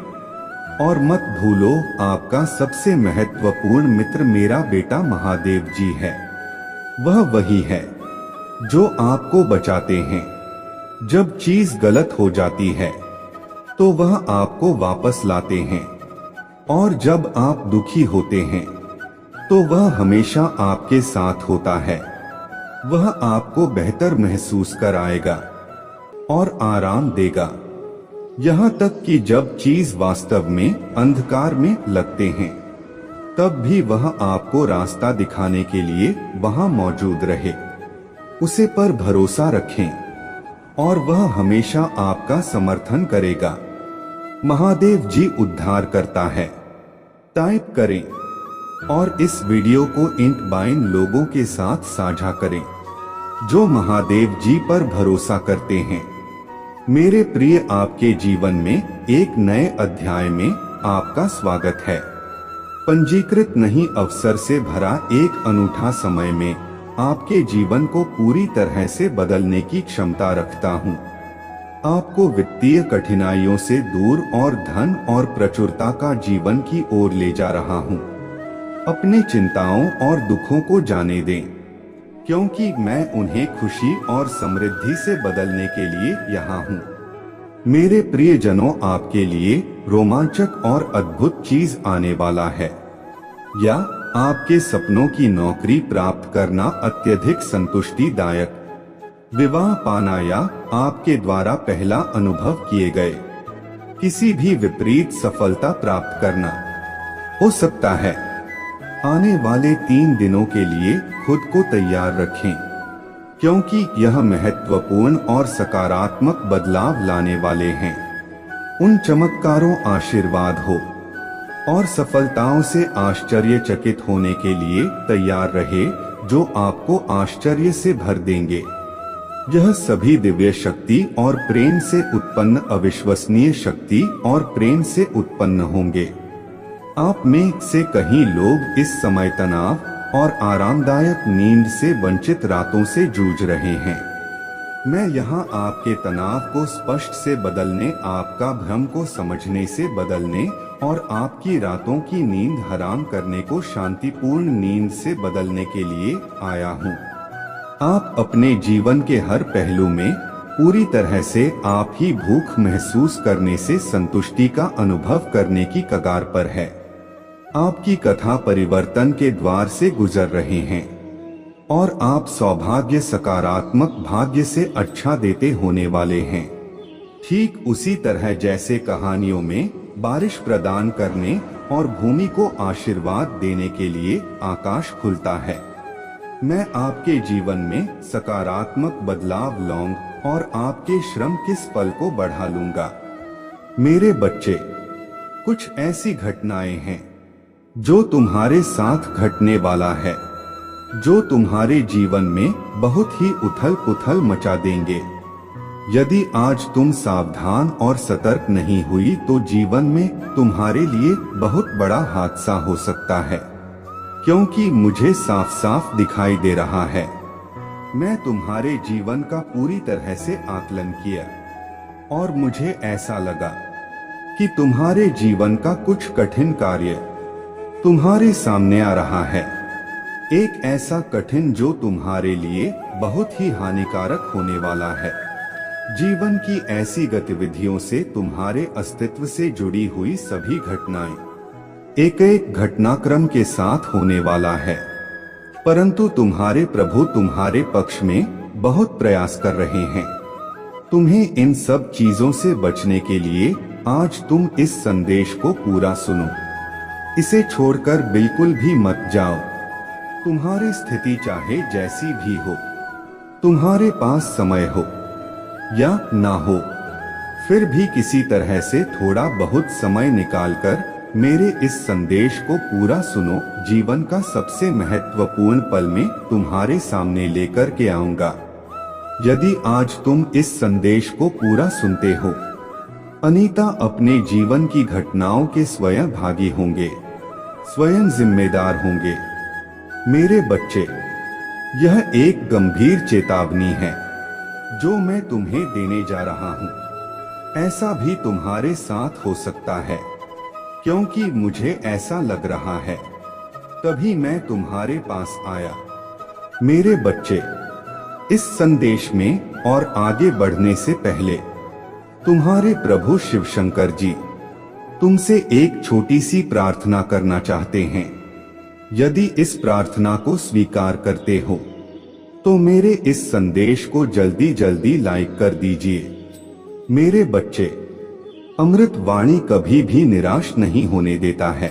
और मत भूलो, आपका सबसे महत्वपूर्ण मित्र मेरा बेटा महादेव जी है। वह वही है जो आपको बचाते हैं। जब चीज गलत हो जाती है तो वह आपको वापस लाते हैं, और जब आप दुखी होते हैं तो वह हमेशा आपके साथ होता है। वह आपको बेहतर महसूस कराएगा और आराम देगा, यहाँ तक कि जब चीज वास्तव में अंधकार में लगते हैं तब भी वह आपको रास्ता दिखाने के लिए वहां मौजूद रहे। उसे पर भरोसा रखें और वह हमेशा आपका समर्थन करेगा। महादेव जी उद्धार करता है। टाइप करें और इस वीडियो को इन बाइन लोगों के साथ साझा करें जो महादेव जी पर भरोसा करते हैं। मेरे प्रिय, आपके जीवन में एक नए अध्याय में आपका स्वागत है। पंजीकृत नहीं अवसर से भरा एक अनूठा समय में आपके जीवन को पूरी तरह से बदलने की क्षमता रखता हूँ। आपको वित्तीय कठिनाइयों से दूर और धन और प्रचुरता का जीवन की ओर ले जा रहा हूँ। अपनी चिंताओं और दुखों को जाने दें, क्योंकि मैं उन्हें खुशी और समृद्धि से बदलने के लिए यहाँ हूँ। मेरे प्रियजनों, आपके लिए रोमांचक और अद्भुत चीज आने वाला है, या आपके सपनों की नौकरी प्राप्त करना अत्यधिक संतुष्टिदायक, विवाह पाना या आपके द्वारा पहला अनुभव किए गए किसी भी विपरीत सफलता प्राप्त करना हो सकता है। आने वाले 3 दिनों के लिए खुद को तैयार रखें, क्योंकि यह महत्वपूर्ण और सकारात्मक बदलाव लाने वाले हैं। उन चमत्कारों, आशीर्वाद हो और सफलताओं से आश्चर्यचकित होने के लिए तैयार रहे जो आपको आश्चर्य से भर देंगे। यह सभी दिव्य शक्ति और प्रेम से उत्पन्न, अविश्वसनीय शक्ति और प्रेम से उत्पन्न होंगे। आप में से कई लोग इस समय तनाव और आरामदायक नींद से वंचित रातों से जूझ रहे हैं। मैं यहाँ आपके तनाव को स्पष्ट से बदलने, आपका भ्रम को समझने से बदलने और आपकी रातों की नींद हराम करने को शांतिपूर्ण नींद से बदलने के लिए आया हूँ। आप अपने जीवन के हर पहलू में पूरी तरह से आप ही भूख महसूस करने से संतुष्टि का अनुभव करने की कगार पर है। आपकी कथा परिवर्तन के द्वार से गुजर रहे हैं और आप सौभाग्य, सकारात्मक भाग्य से अच्छा देते होने वाले हैं। ठीक उसी तरह जैसे कहानियों में बारिश प्रदान करने और भूमि को आशीर्वाद देने के लिए आकाश खुलता है, मैं आपके जीवन में सकारात्मक बदलाव लाऊंगा और आपके श्रम के फल को बढ़ा लूंगा। मेरे बच्चे, कुछ ऐसी घटनाएं हैं जो तुम्हारे साथ घटने वाला है, जो तुम्हारे जीवन में बहुत ही उथल पुथल मचा देंगे। यदि आज तुम सावधान और सतर्क नहीं हुई तो जीवन में तुम्हारे लिए बहुत बड़ा हादसा हो सकता है, क्योंकि मुझे साफ साफ दिखाई दे रहा है। मैं तुम्हारे जीवन का पूरी तरह से आकलन किया और मुझे ऐसा लगा कि तुम्हारे जीवन का कुछ कठिन कार्य तुम्हारे सामने आ रहा है। एक ऐसा कठिन जो तुम्हारे लिए बहुत ही हानिकारक होने वाला है। जीवन की ऐसी गतिविधियों से तुम्हारे अस्तित्व से जुड़ी हुई सभी घटनाएं एक एक घटनाक्रम के साथ होने वाला है, परंतु तुम्हारे प्रभु तुम्हारे पक्ष में बहुत प्रयास कर रहे हैं। तुम्हें इन सब चीजों से बचने के लिए आज तुम इस संदेश को पूरा सुनो। इसे छोड़कर बिल्कुल भी मत जाओ। तुम्हारी स्थिति चाहे जैसी भी हो, तुम्हारे पास समय हो या ना हो, फिर भी किसी तरह से थोड़ा बहुत समय निकालकर मेरे इस संदेश को पूरा सुनो। जीवन का सबसे महत्वपूर्ण पल में तुम्हारे सामने लेकर के आऊंगा। यदि आज तुम इस संदेश को पूरा सुनते हो, अनीता अपने जीवन की घटनाओं के स्वयं भागी होंगे, स्वयं जिम्मेदार होंगे। मेरे बच्चे, यह एक गंभीर चेतावनी है जो मैं तुम्हें देने जा रहा हूँ। ऐसा भी तुम्हारे साथ हो सकता है, क्योंकि मुझे ऐसा लग रहा है, तभी मैं तुम्हारे पास आया। मेरे बच्चे, इस संदेश में और आगे बढ़ने से पहले तुम्हारे प्रभु शिव शंकर जी तुमसे एक छोटी सी प्रार्थना करना चाहते हैं। यदि इस प्रार्थना को स्वीकार करते हो तो मेरे इस संदेश को जल्दी जल्दी लाइक कर दीजिए। मेरे बच्चे, अमृत वाणी कभी भी निराश नहीं होने देता है।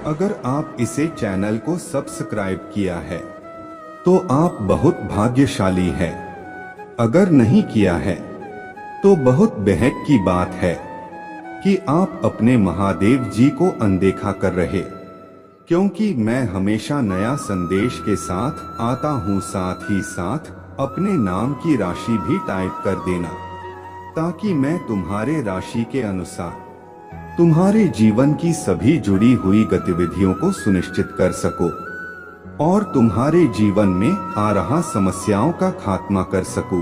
अगर आप इसे चैनल को सब्सक्राइब किया है तो आप बहुत भाग्यशाली है। अगर नहीं किया है तो बहुत बहक की बात है कि आप अपने महादेव जी को अनदेखा कर रहे, क्योंकि मैं हमेशा नया संदेश के साथ आता हूँ। साथ ही साथ अपने नाम की राशि भी टाइप कर देना, ताकि मैं तुम्हारे राशि के अनुसार तुम्हारे जीवन की सभी जुड़ी हुई गतिविधियों को सुनिश्चित कर सको और तुम्हारे जीवन में आ रहा समस्याओं का खात्मा कर सकूं,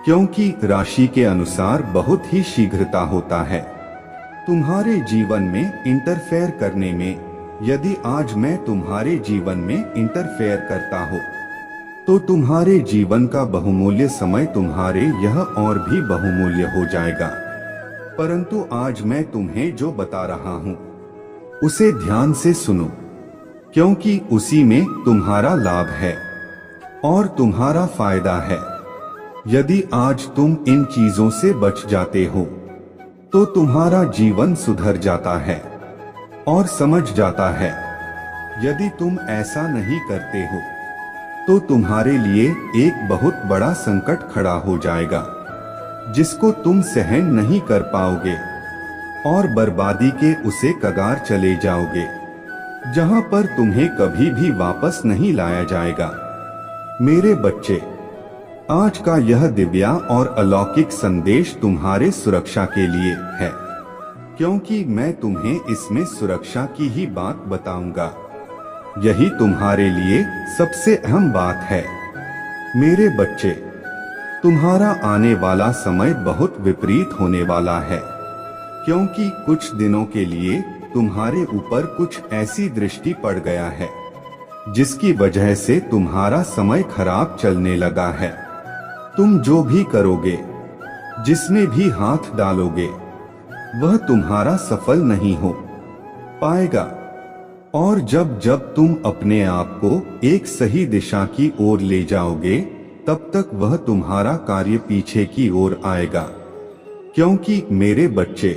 क्योंकि राशि के अनुसार बहुत ही शीघ्रता होता है तुम्हारे जीवन में इंटरफेयर करने में। यदि आज मैं तुम्हारे जीवन में इंटरफेयर करता हूँ तो तुम्हारे जीवन का बहुमूल्य समय तुम्हारे यह और भी बहुमूल्य हो जाएगा। परंतु आज मैं तुम्हें जो बता रहा हूँ उसे ध्यान से सुनो, क्योंकि उसी में तुम्हारा लाभ है और तुम्हारा फायदा है। यदि आज तुम इन चीजों से बच जाते हो तो तुम्हारा जीवन सुधर जाता है और समझ जाता है। यदि तुम ऐसा नहीं करते हो तो तुम्हारे लिए एक बहुत बड़ा संकट खड़ा हो जाएगा, जिसको तुम सहन नहीं कर पाओगे और बर्बादी के उसे कगार चले जाओगे, जहां पर तुम्हें कभी भी वापस नहीं लाया जाएगा। मेरे बच्चे, आज का यह दिव्या और अलौकिक संदेश तुम्हारे सुरक्षा के लिए है, क्योंकि मैं तुम्हें इसमें सुरक्षा की ही बात बताऊंगा। यही तुम्हारे लिए सबसे अहम बात है। मेरे बच्चे, तुम्हारा आने वाला समय बहुत विपरीत होने वाला है, क्योंकि कुछ दिनों के लिए तुम्हारे ऊपर कुछ ऐसी दृष्टि पड़ गया है जिसकी वजह से तुम्हारा समय खराब चलने लगा है। तुम जो भी करोगे, जिसमें भी हाथ डालोगे, वह तुम्हारा सफल नहीं हो पाएगा। और जब जब तुम अपने आप को एक सही दिशा की ओर ले जाओगे, तब तक वह तुम्हारा कार्य पीछे की ओर आएगा, क्योंकि मेरे बच्चे,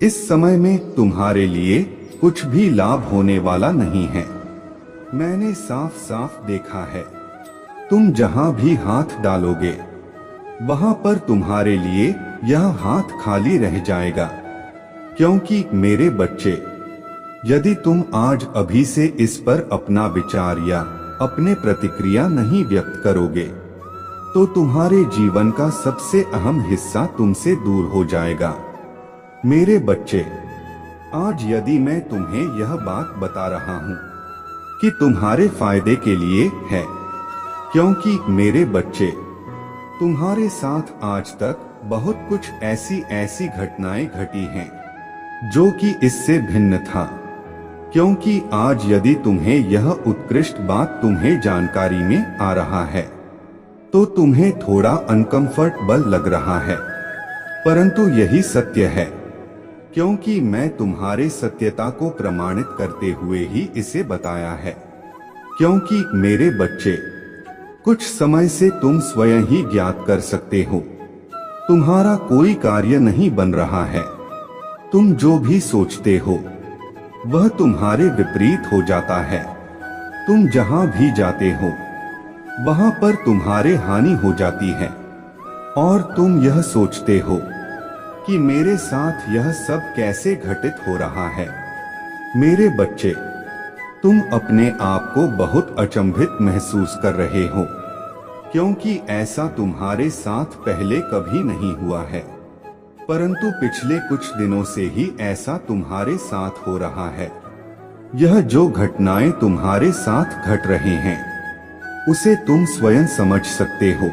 इस समय में तुम्हारे लिए कुछ भी लाभ होने वाला नहीं है। मैंने साफ साफ देखा है, तुम जहां भी हाथ डालोगे वहां पर तुम्हारे लिए यह हाथ खाली रह जाएगा। क्योंकि मेरे बच्चे, यदि तुम आज अभी से इस पर अपना विचार या अपने प्रतिक्रिया नहीं व्यक्त करोगे तो तुम्हारे जीवन का सबसे अहम हिस्सा तुमसे दूर हो जाएगा। मेरे बच्चे, आज यदि मैं तुम्हें यह बात बता रहा हूँ कि तुम्हारे फायदे के लिए है, क्योंकि मेरे बच्चे, तुम्हारे साथ आज तक बहुत कुछ ऐसी घटनाएं घटी हैं जो कि इससे भिन्न था। क्योंकि आज यदि तुम्हें यह उत्कृष्ट बात तुम्हें जानकारी में आ रहा है तो तुम्हें थोड़ा अनकंफर्टेबल लग रहा है, परंतु यही सत्य है, क्योंकि मैं तुम्हारे सत्यता को प्रमाणित करते हुए ही इसे बताया है। क्योंकि मेरे बच्चे, कुछ समय से तुम स्वयं ही ज्ञात कर सकते हो, तुम्हारा कोई कार्य नहीं बन रहा है। तुम जो भी सोचते हो वह तुम्हारे विपरीत हो जाता है। तुम जहां भी जाते हो वहां पर तुम्हारे हानि हो जाती है और तुम यह सोचते हो कि मेरे साथ यह सब कैसे घटित हो रहा है। मेरे बच्चे, तुम अपने आप को बहुत अचंभित महसूस कर रहे हो, क्योंकि ऐसा तुम्हारे साथ पहले कभी नहीं हुआ है, परंतु पिछले कुछ दिनों से ही ऐसा तुम्हारे साथ हो रहा है। यह जो घटनाएं तुम्हारे साथ घट रहे हैं उसे तुम स्वयं समझ सकते हो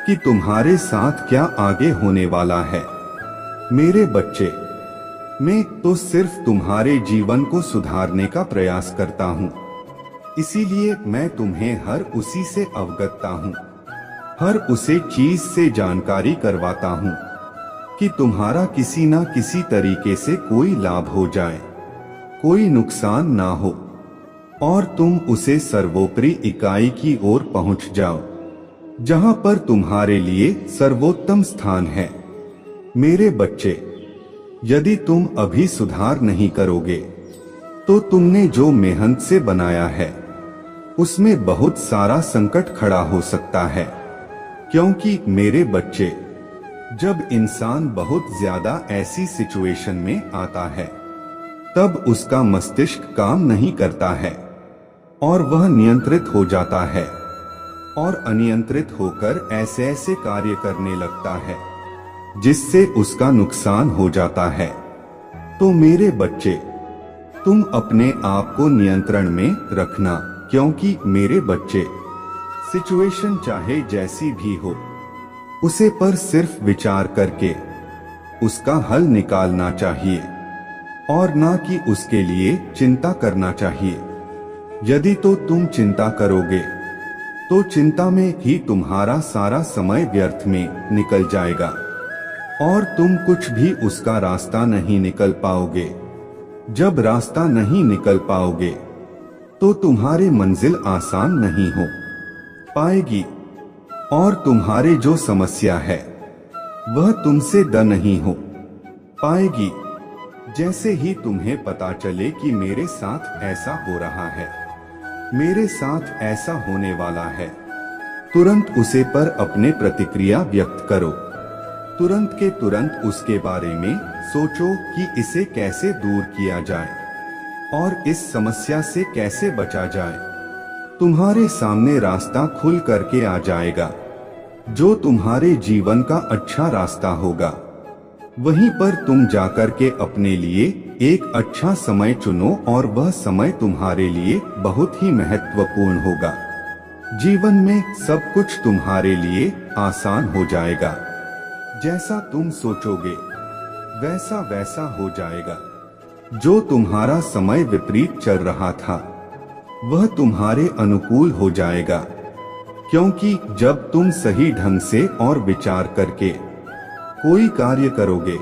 कि तुम्हारे साथ क्या आगे होने वाला है। मेरे बच्चे, मैं तो सिर्फ तुम्हारे जीवन को सुधारने का प्रयास करता हूँ, इसीलिए मैं तुम्हें हर उसी से अवगतता हूँ, हर उसे चीज से जानकारी करवाता हूँ कि तुम्हारा किसी ना किसी तरीके से कोई लाभ हो जाए, कोई नुकसान ना हो और तुम उसे सर्वोपरि इकाई की ओर पहुंच जाओ, जहां पर तुम्हारे लिए सर्वोत्तम स्थान है। मेरे बच्चे, यदि तुम अभी सुधार नहीं करोगे तो तुमने जो मेहनत से बनाया है उसमें बहुत सारा संकट खड़ा हो सकता है, क्योंकि मेरे बच्चे, जब इंसान बहुत ज्यादा ऐसी सिचुएशन में आता है तब उसका मस्तिष्क काम नहीं करता है और वह नियंत्रित हो जाता है और अनियंत्रित होकर ऐसे ऐसे कार्य करने लगता है जिससे उसका नुकसान हो जाता है। तो मेरे बच्चे, तुम अपने आप को नियंत्रण में रखना, क्योंकि मेरे बच्चे, सिचुएशन चाहे जैसी भी हो उसे पर सिर्फ विचार करके उसका हल निकालना चाहिए और ना कि उसके लिए चिंता करना चाहिए। यदि तो तुम चिंता करोगे तो चिंता में ही तुम्हारा सारा समय व्यर्थ में निकल जाएगा और तुम कुछ भी उसका रास्ता नहीं निकल पाओगे। जब रास्ता नहीं निकल पाओगे तो तुम्हारी मंजिल आसान नहीं हो पाएगी और तुम्हारे जो समस्या है वह तुमसे द नहीं हो पाएगी। जैसे ही तुम्हें पता चले कि मेरे साथ ऐसा हो रहा है, मेरे साथ ऐसा होने वाला है, तुरंत उसे पर अपने प्रतिक्रिया व्यक्त करो। तुरंत के तुरंत उसके बारे में सोचो कि इसे कैसे दूर किया जाए और इस समस्या से कैसे बचा जाए। तुम्हारे सामने रास्ता खुल करके आ जाएगा जो तुम्हारे जीवन का अच्छा रास्ता होगा। वहीं पर तुम जाकर के अपने लिए एक अच्छा समय चुनो और वह समय तुम्हारे लिए बहुत ही महत्वपूर्ण होगा। जीवन में सब कुछ तुम्हारे लिए आसान हो जाएगा। जैसा तुम सोचोगे वैसा वैसा हो जाएगा। जो तुम्हारा समय विपरीत चल रहा था वह तुम्हारे अनुकूल हो जाएगा, क्योंकि जब तुम सही ढंग से और विचार करके कोई कार्य करोगे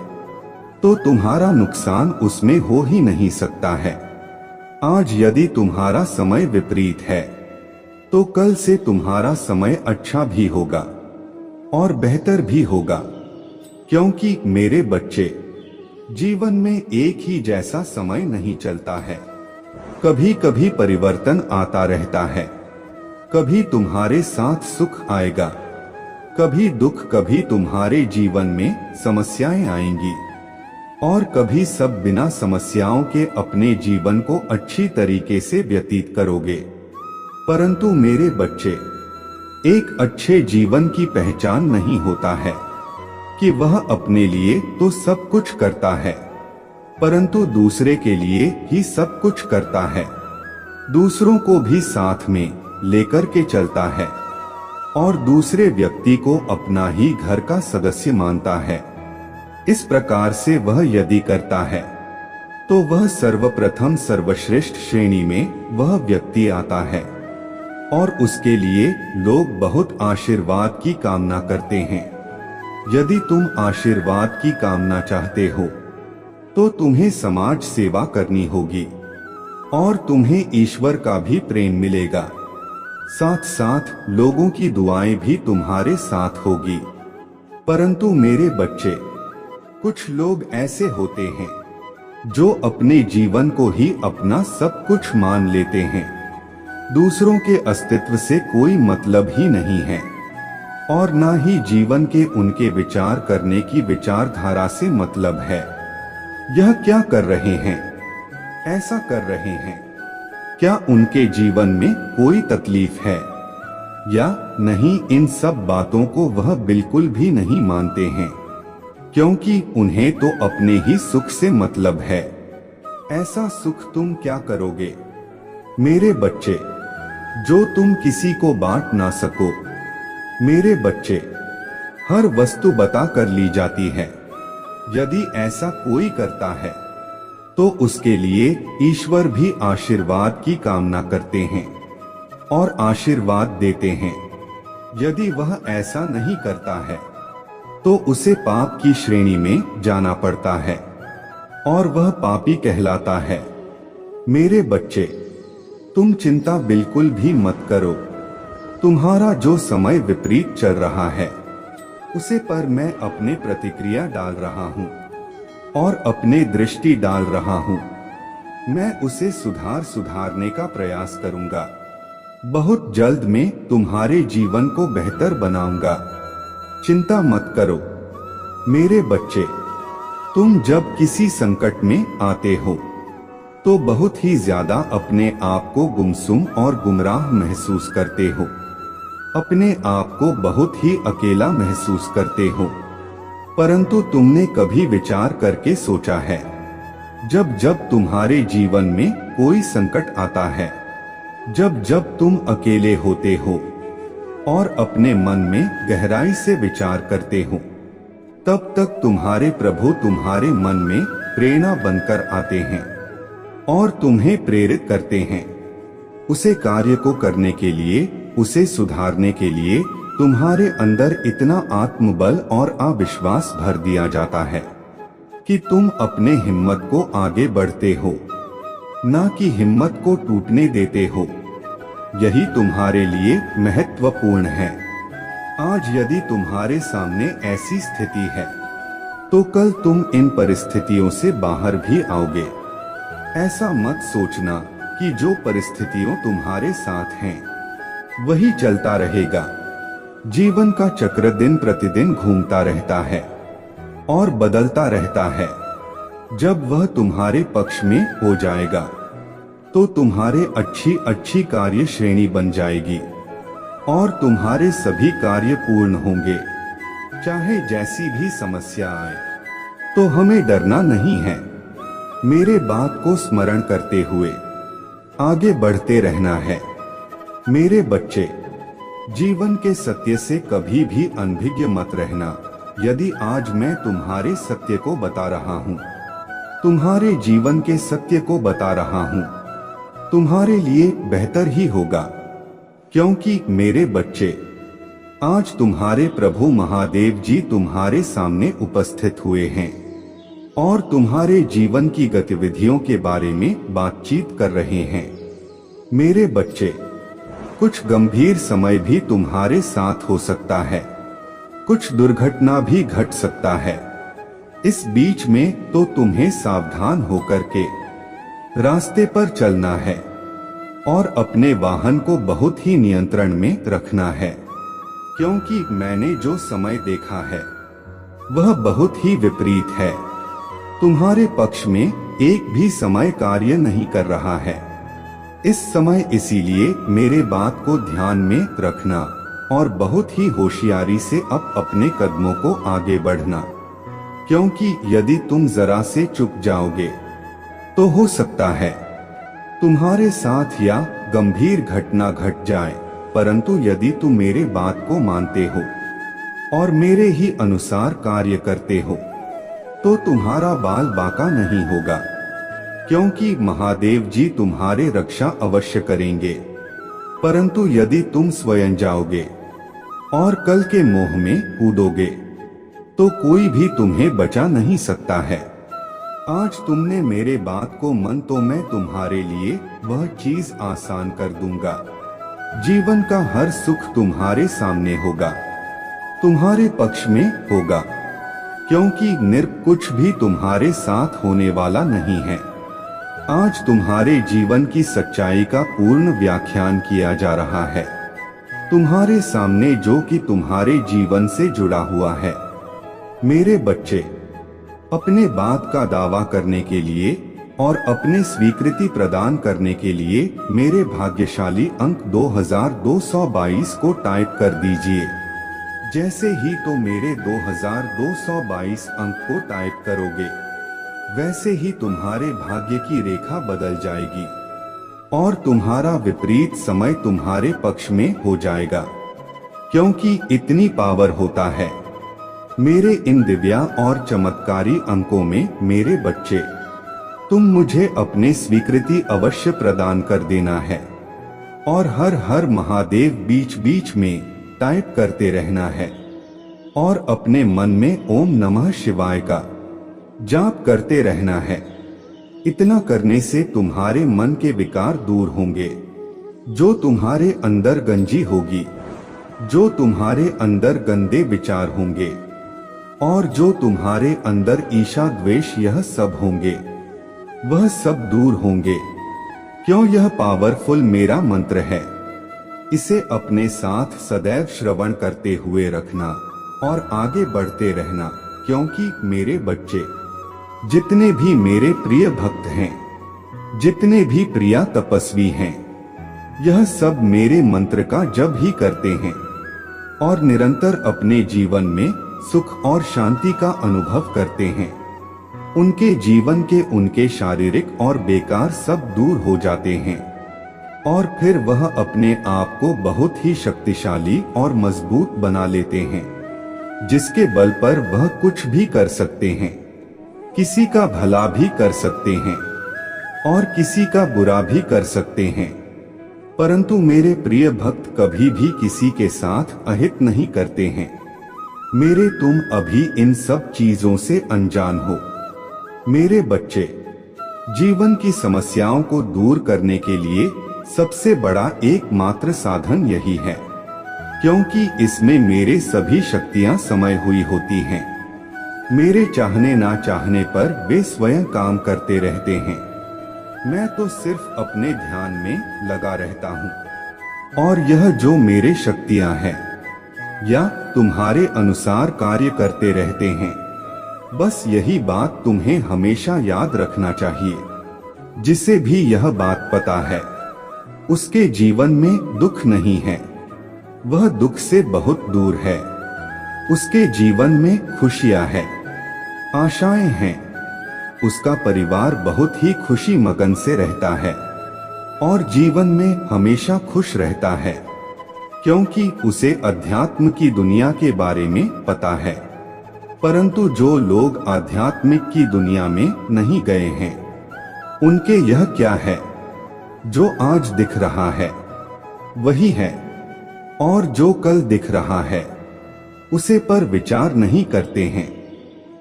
तो तुम्हारा नुकसान उसमें हो ही नहीं सकता है। आज यदि तुम्हारा समय विपरीत है तो कल से तुम्हारा समय अच्छा भी होगा और बेहतर भी होगा, क्योंकि मेरे बच्चे, जीवन में एक ही जैसा समय नहीं चलता है। कभी कभी परिवर्तन आता रहता है। कभी तुम्हारे साथ सुख आएगा, कभी दुख, कभी तुम्हारे जीवन में समस्याएं आएंगी और कभी सब बिना समस्याओं के अपने जीवन को अच्छी तरीके से व्यतीत करोगे। परंतु मेरे बच्चे, एक अच्छे जीवन की पहचान नहीं होता है कि वह अपने लिए तो सब कुछ करता है परंतु दूसरे के लिए ही सब कुछ करता है, दूसरों को भी साथ में लेकर के चलता है और दूसरे व्यक्ति को अपना ही घर का सदस्य मानता है। इस प्रकार से वह यदि करता है तो वह सर्वप्रथम सर्वश्रेष्ठ श्रेणी में वह व्यक्ति आता है और उसके लिए लोग बहुत आशीर्वाद की कामना करते हैं। यदि तुम आशीर्वाद की कामना चाहते हो तो तुम्हें समाज सेवा करनी होगी और तुम्हें ईश्वर का भी प्रेम मिलेगा। साथ साथ लोगों की दुआएं भी तुम्हारे साथ होगी। परंतु मेरे बच्चे, कुछ लोग ऐसे होते हैं जो अपने जीवन को ही अपना सब कुछ मान लेते हैं। दूसरों के अस्तित्व से कोई मतलब ही नहीं है और ना ही जीवन के उनके विचार करने की विचारधारा से मतलब है। यह क्या कर रहे हैं, ऐसा कर रहे हैं, क्या उनके जीवन में कोई तकलीफ है या नहीं, इन सब बातों को वह बिल्कुल भी नहीं मानते हैं, क्योंकि उन्हें तो अपने ही सुख से मतलब है। ऐसा सुख तुम क्या करोगे मेरे बच्चे, जो तुम किसी को बांट ना सको। मेरे बच्चे, हर वस्तु बता कर ली जाती है। यदि ऐसा कोई करता है तो उसके लिए ईश्वर भी आशीर्वाद की कामना करते हैं और आशीर्वाद देते हैं। यदि वह ऐसा नहीं करता है तो उसे पाप की श्रेणी में जाना पड़ता है और वह पापी कहलाता है। मेरे बच्चे, तुम चिंता बिल्कुल भी मत करो। तुम्हारा जो समय विपरीत चल रहा है उसे पर मैं अपने प्रतिक्रिया डाल रहा हूँ और अपने दृष्टि डाल रहा हूँ। मैं उसे सुधारने का प्रयास करूंगा। बहुत जल्द मैं तुम्हारे जीवन को बेहतर बनाऊंगा। चिंता मत करो मेरे बच्चे। तुम जब किसी संकट में आते हो तो बहुत ही ज्यादा अपने आप को गुमसुम और गुमराह महसूस करते हो, अपने आप को बहुत ही अकेला महसूस करते हो। परंतु तुमने कभी विचार करके सोचा है, जब जब तुम्हारे जीवन में कोई संकट आता है, जब जब तुम अकेले होते हो और अपने मन में गहराई से विचार करते हो, तब तक तुम्हारे प्रभु तुम्हारे मन में प्रेरणा बनकर आते हैं और तुम्हें प्रेरित करते हैं उसे कार्य को करने के लिए, उसे सुधारने के लिए। तुम्हारे अंदर इतना आत्मबल और अविश्वास भर दिया जाता है कि तुम अपने हिम्मत को आगे बढ़ते हो, ना कि हिम्मत को टूटने देते हो। यही तुम्हारे लिए महत्वपूर्ण है। आज यदि तुम्हारे सामने ऐसी स्थिति है तो कल तुम इन परिस्थितियों से बाहर भी आओगे। ऐसा मत सोचना कि जो परिस्थितियों तुम्हारे साथ हैं वही चलता रहेगा। जीवन का चक्र दिन प्रतिदिन घूमता रहता है और बदलता रहता है। जब वह तुम्हारे पक्ष में हो जाएगा तो तुम्हारे अच्छी अच्छी कार्य श्रेणी बन जाएगी और तुम्हारे सभी कार्य पूर्ण होंगे। चाहे जैसी भी समस्या आए तो हमें डरना नहीं है। मेरे बात को स्मरण करते हुए आगे बढ़ते रहना है। मेरे बच्चे, जीवन के सत्य से कभी भी अनभिज्ञ मत रहना। यदि आज मैं तुम्हारे सत्य को बता रहा हूँ, तुम्हारे जीवन के सत्य को बता रहा हूँ, तुम्हारे लिए बेहतर ही होगा। क्योंकि मेरे बच्चे, आज तुम्हारे प्रभु महादेव जी तुम्हारे सामने उपस्थित हुए हैं और तुम्हारे जीवन की गतिविधियों के बारे में बातचीत कर रहे हैं। मेरे बच्चे, कुछ गंभीर समय भी तुम्हारे साथ हो सकता है, कुछ दुर्घटना भी घट सकता है। इस बीच में तो तुम्हें सावधान होकर के रास्ते पर चलना है और अपने वाहन को बहुत ही नियंत्रण में रखना है। क्योंकि मैंने जो समय देखा है वह बहुत ही विपरीत है। तुम्हारे पक्ष में एक भी समय कार्य नहीं कर रहा है इस समय। इसीलिए मेरे बात को ध्यान में रखना और बहुत ही होशियारी से अपने कदमों को आगे बढ़ना। क्योंकि यदि तुम जरा से चुक जाओगे तो हो सकता है तुम्हारे साथ या गंभीर घटना घट जाए। परंतु यदि तुम मेरे बात को मानते हो और मेरे ही अनुसार कार्य करते हो तो तुम्हारा बाल बांका नहीं होगा। क्योंकि महादेव जी तुम्हारे रक्षा अवश्य करेंगे। परंतु यदि तुम स्वयं जाओगे और कल के मोह में कूदोगे तो कोई भी तुम्हें बचा नहीं सकता है। आज तुमने मेरे बात को मन तो मैं तुम्हारे लिए वह चीज आसान कर दूंगा। जीवन का हर सुख तुम्हारे सामने होगा, तुम्हारे पक्ष में होगा। क्योंकि कुछ भी तुम्हारे साथ होने वाला नहीं है। आज तुम्हारे जीवन की सच्चाई का पूर्ण व्याख्यान किया जा रहा है तुम्हारे सामने, जो कि तुम्हारे जीवन से जुड़ा हुआ है। मेरे बच्चे, अपने बात का दावा करने के लिए और अपने स्वीकृति प्रदान करने के लिए मेरे भाग्यशाली अंक 2222 को टाइप कर दीजिए। जैसे ही तो मेरे 2222 अंक को टाइप करोगे वैसे ही तुम्हारे भाग्य की रेखा बदल जाएगी और तुम्हारा विपरीत समय तुम्हारे पक्ष में हो जाएगा। क्योंकि इतनी पावर होता है मेरे इन दिव्या और चमत्कारी अंकों में। मेरे बच्चे, तुम मुझे अपने स्वीकृति अवश्य प्रदान कर देना है और हर हर महादेव बीच बीच में टाइप करते रहना है और अपने मन में ओम नमः शिवाय का जाप करते रहना है। इतना करने से तुम्हारे मन के विकार दूर होंगे, जो तुम्हारे अंदर गंजी होगी, जो तुम्हारे अंदर गंदे विचार होंगे और जो तुम्हारे अंदर ईर्ष्या द्वेष यह सब होंगे वह सब दूर होंगे। क्यों यह पावरफुल मेरा मंत्र है, इसे अपने साथ सदैव श्रवण करते हुए रखना और आगे बढ़ते रहना, क्योंकि मेरे बच्चे, जितने भी मेरे प्रिय भक्त हैं, जितने भी प्रिय तपस्वी हैं, यह सब मेरे मंत्र का जप ही करते हैं और निरंतर अपने जीवन में सुख और शांति का अनुभव करते हैं। उनके जीवन के उनके शारीरिक और बेकार सब दूर हो जाते हैं और फिर वह अपने आप को बहुत ही शक्तिशाली और मजबूत बना लेते हैं, जिसके बल पर वह कुछ भी कर सकते हैं, किसी का भला भी कर सकते हैं और किसी का बुरा भी कर सकते हैं। परंतु मेरे प्रिय भक्त कभी भी किसी के साथ अहित नहीं करते हैं। मेरे तुम अभी इन सब चीजों से अनजान हो। मेरे बच्चे, जीवन की समस्याओं को दूर करने के लिए सबसे बड़ा एकमात्र साधन यही है, क्योंकि इसमें मेरे सभी शक्तियां समय हुई होती हैं। मेरे चाहने ना चाहने पर वे स्वयं काम करते रहते हैं। मैं तो सिर्फ अपने ध्यान में लगा रहता हूँ और यह जो मेरे शक्तियां हैं या तुम्हारे अनुसार कार्य करते रहते हैं, बस यही बात तुम्हें हमेशा याद रखना चाहिए। जिसे भी यह बात पता है उसके जीवन में दुख नहीं है, वह दुख से बहुत दूर है। उसके जीवन में खुशियां हैं, आशाएं हैं। उसका परिवार बहुत ही खुशी मगन से रहता है और जीवन में हमेशा खुश रहता है, क्योंकि उसे अध्यात्म की दुनिया के बारे में पता है। परंतु जो लोग आध्यात्मिक की दुनिया में नहीं गए हैं, उनके यह क्या है, जो आज दिख रहा है वही है, और जो कल दिख रहा है उसे पर विचार नहीं करते हैं।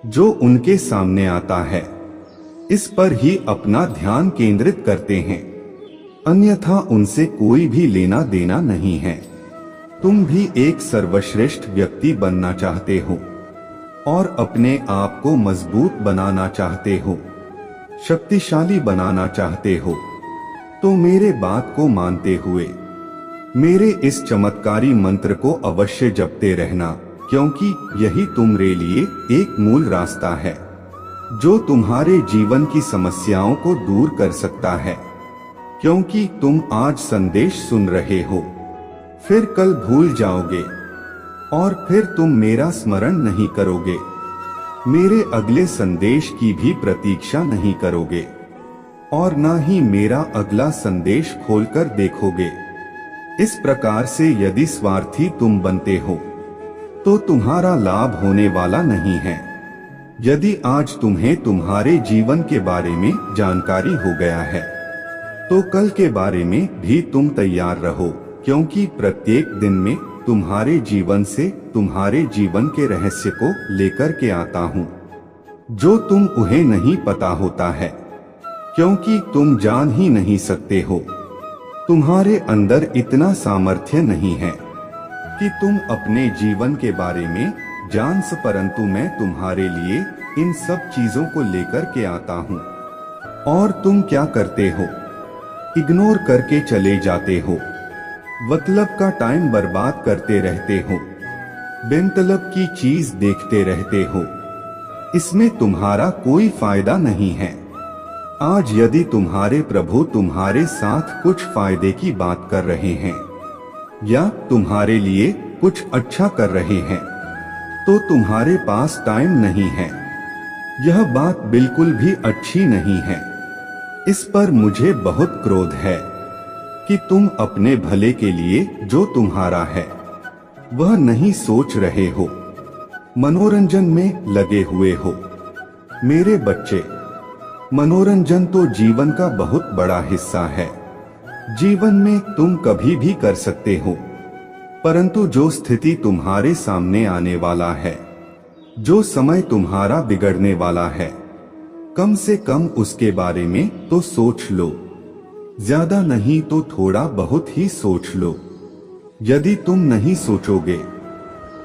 जो उनके सामने आता है इस पर ही अपना ध्यान केंद्रित करते हैं, अन्यथा उनसे कोई भी लेना देना नहीं है। तुम भी एक सर्वश्रेष्ठ व्यक्ति बनना चाहते हो और अपने आप को मजबूत बनाना चाहते हो, शक्तिशाली बनाना चाहते हो, तो मेरे बात को मानते हुए मेरे इस चमत्कारी मंत्र को अवश्य जपते रहना, क्योंकि यही तुम्हारे लिए एक मूल रास्ता है जो तुम्हारे जीवन की समस्याओं को दूर कर सकता है। क्योंकि तुम आज संदेश सुन रहे हो, फिर कल भूल जाओगे और फिर तुम मेरा स्मरण नहीं करोगे, मेरे अगले संदेश की भी प्रतीक्षा नहीं करोगे और ना ही मेरा अगला संदेश खोलकर देखोगे। इस प्रकार से यदि स्वार्थी तुम बनते हो तो तुम्हारा लाभ होने वाला नहीं है। यदि आज तुम्हें तुम्हारे जीवन के बारे में जानकारी हो गया है तो कल के बारे में भी तुम तैयार रहो, क्योंकि प्रत्येक दिन में तुम्हारे जीवन से तुम्हारे जीवन के रहस्य को लेकर के आता हूँ, जो तुम उन्हें नहीं पता होता है, क्योंकि तुम जान ही नहीं सकते हो। तुम्हारे अंदर इतना सामर्थ्य नहीं है कि तुम अपने जीवन के बारे में जान सको, परंतु मैं तुम्हारे लिए इन सब चीजों को लेकर के आता हूँ और तुम क्या करते हो, इग्नोर करके चले जाते हो, मतलब का टाइम बर्बाद करते रहते हो, बेमतलब की चीज देखते रहते हो। इसमें तुम्हारा कोई फायदा नहीं है। आज यदि तुम्हारे प्रभु तुम्हारे साथ कुछ फायदे की बात कर रहे हैं या तुम्हारे लिए कुछ अच्छा कर रहे हैं तो तुम्हारे पास टाइम नहीं है। यह बात बिल्कुल भी अच्छी नहीं है। इस पर मुझे बहुत क्रोध है कि तुम अपने भले के लिए जो तुम्हारा है वह नहीं सोच रहे हो, मनोरंजन में लगे हुए हो। मेरे बच्चे, मनोरंजन तो जीवन का बहुत बड़ा हिस्सा है। जीवन में तुम कभी भी कर सकते हो, परंतु जो स्थिति तुम्हारे सामने आने वाला है, जो समय तुम्हारा बिगड़ने वाला है, कम से कम उसके बारे में तो सोच लो। ज्यादा नहीं तो थोड़ा बहुत ही सोच लो। यदि तुम नहीं सोचोगे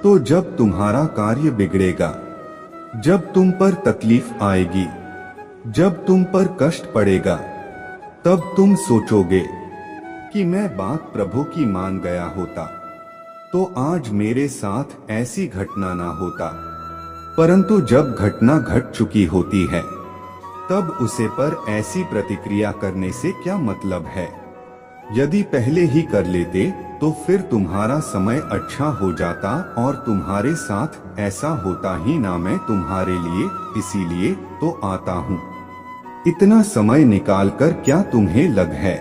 तो जब तुम्हारा कार्य बिगड़ेगा, जब तुम पर तकलीफ आएगी, जब तुम पर कष्ट पड़ेगा, तब तुम सोचोगे कि मैं बात प्रभु की मान गया होता तो आज मेरे साथ ऐसी घटना ना होता। परंतु जब घटना घट चुकी होती है तब उसे पर ऐसी प्रतिक्रिया करने से क्या मतलब है। यदि पहले ही कर लेते तो फिर तुम्हारा समय अच्छा हो जाता और तुम्हारे साथ ऐसा होता ही ना। मैं तुम्हारे लिए इसीलिए तो आता हूँ। इतना समय निकालकर क्या तुम्हें लग है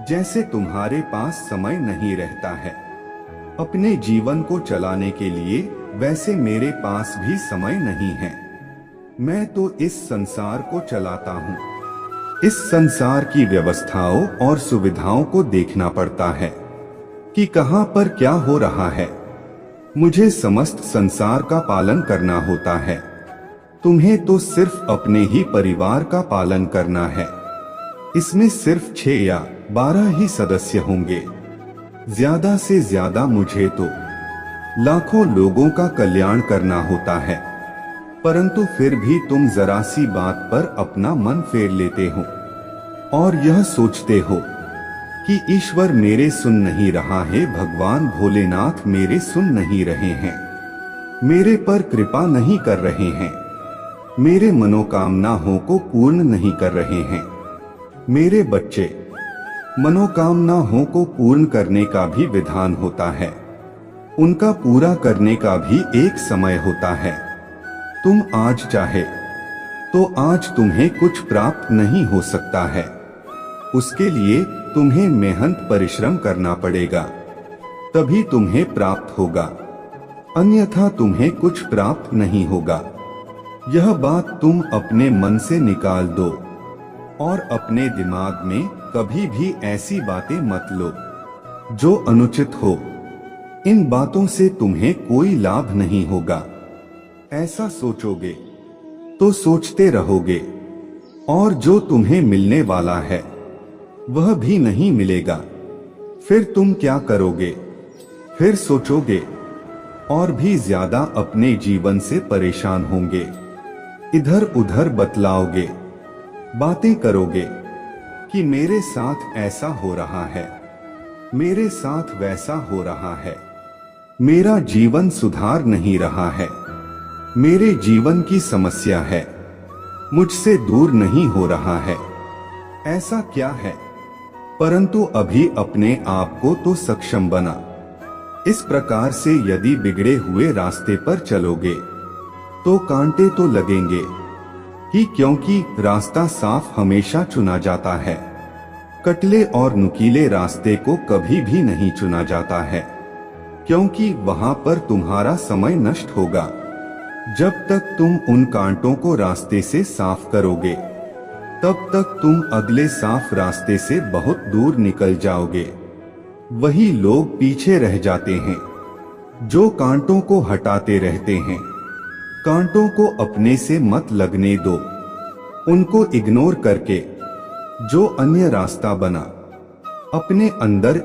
जैसे तुम्हारे पास समय नहीं रहता है अपने जीवन को चलाने के लिए? वैसे मेरे पास भी समय नहीं है। मैं तो इस संसार को चलाता हूँ। इस संसार की व्यवस्थाओं और सुविधाओं को देखना पड़ता है कि कहां पर क्या हो रहा है। मुझे समस्त संसार का पालन करना होता है। तुम्हें तो सिर्फ अपने ही परिवार का पालन करना है। इसमें सिर्फ 6 या 12 ही सदस्य होंगे। ज्यादा से ज्यादा मुझे तो लाखों लोगों का कल्याण करना होता है। परंतु फिर भी तुम जरा सी बात पर अपना मन फेर लेते हो और यह सोचते हो कि ईश्वर मेरे सुन नहीं रहा है, भगवान भोलेनाथ मेरे सुन नहीं रहे हैं, मेरे पर कृपा नहीं कर रहे हैं, मेरे मनोकामनाओं को पूर्ण नहीं कर रहे हैं। मेरे बच्चे, मनोकामनाओं को पूर्ण करने का भी विधान होता है। उनका पूरा करने का भी एक समय होता है। तुम आज चाहे तो आज तुम्हें कुछ प्राप्त नहीं हो सकता है। उसके लिए तुम्हें मेहनत परिश्रम करना पड़ेगा, तभी तुम्हें प्राप्त होगा, अन्यथा तुम्हें कुछ प्राप्त नहीं होगा। यह बात तुम अपने मन से निकाल दो और अपने दिमाग में कभी भी ऐसी बातें मत लो जो अनुचित हो। इन बातों से तुम्हें कोई लाभ नहीं होगा। ऐसा सोचोगे तो सोचते रहोगे और जो तुम्हें मिलने वाला है वह भी नहीं मिलेगा। फिर तुम क्या करोगे? फिर सोचोगे और भी ज्यादा अपने जीवन से परेशान होंगे। इधर उधर बतलाओगे, बातें करोगे कि मेरे साथ ऐसा हो रहा है, मेरे साथ वैसा हो रहा है, मेरा जीवन सुधार नहीं रहा है, मेरे जीवन की समस्या है, मुझसे दूर नहीं हो रहा है। ऐसा क्या है? परंतु अभी अपने आप को तो सक्षम बना। इस प्रकार से यदि बिगड़े हुए रास्ते पर चलोगे तो कांटे तो लगेंगे ही, क्योंकि रास्ता साफ हमेशा चुना जाता है। कटले और नुकीले रास्ते को कभी भी नहीं चुना जाता है, क्योंकि वहां पर तुम्हारा समय नष्ट होगा। जब तक तुम उन कांटों को रास्ते से साफ करोगे तब तक तुम अगले साफ रास्ते से बहुत दूर निकल जाओगे। वही लोग पीछे रह जाते हैं जो कांटों को हटाते रहते हैं। कांटों को अपने से मत लगने दो, उनको इग्नोर करके जो अन्य रास्ता बना, अपने अंदर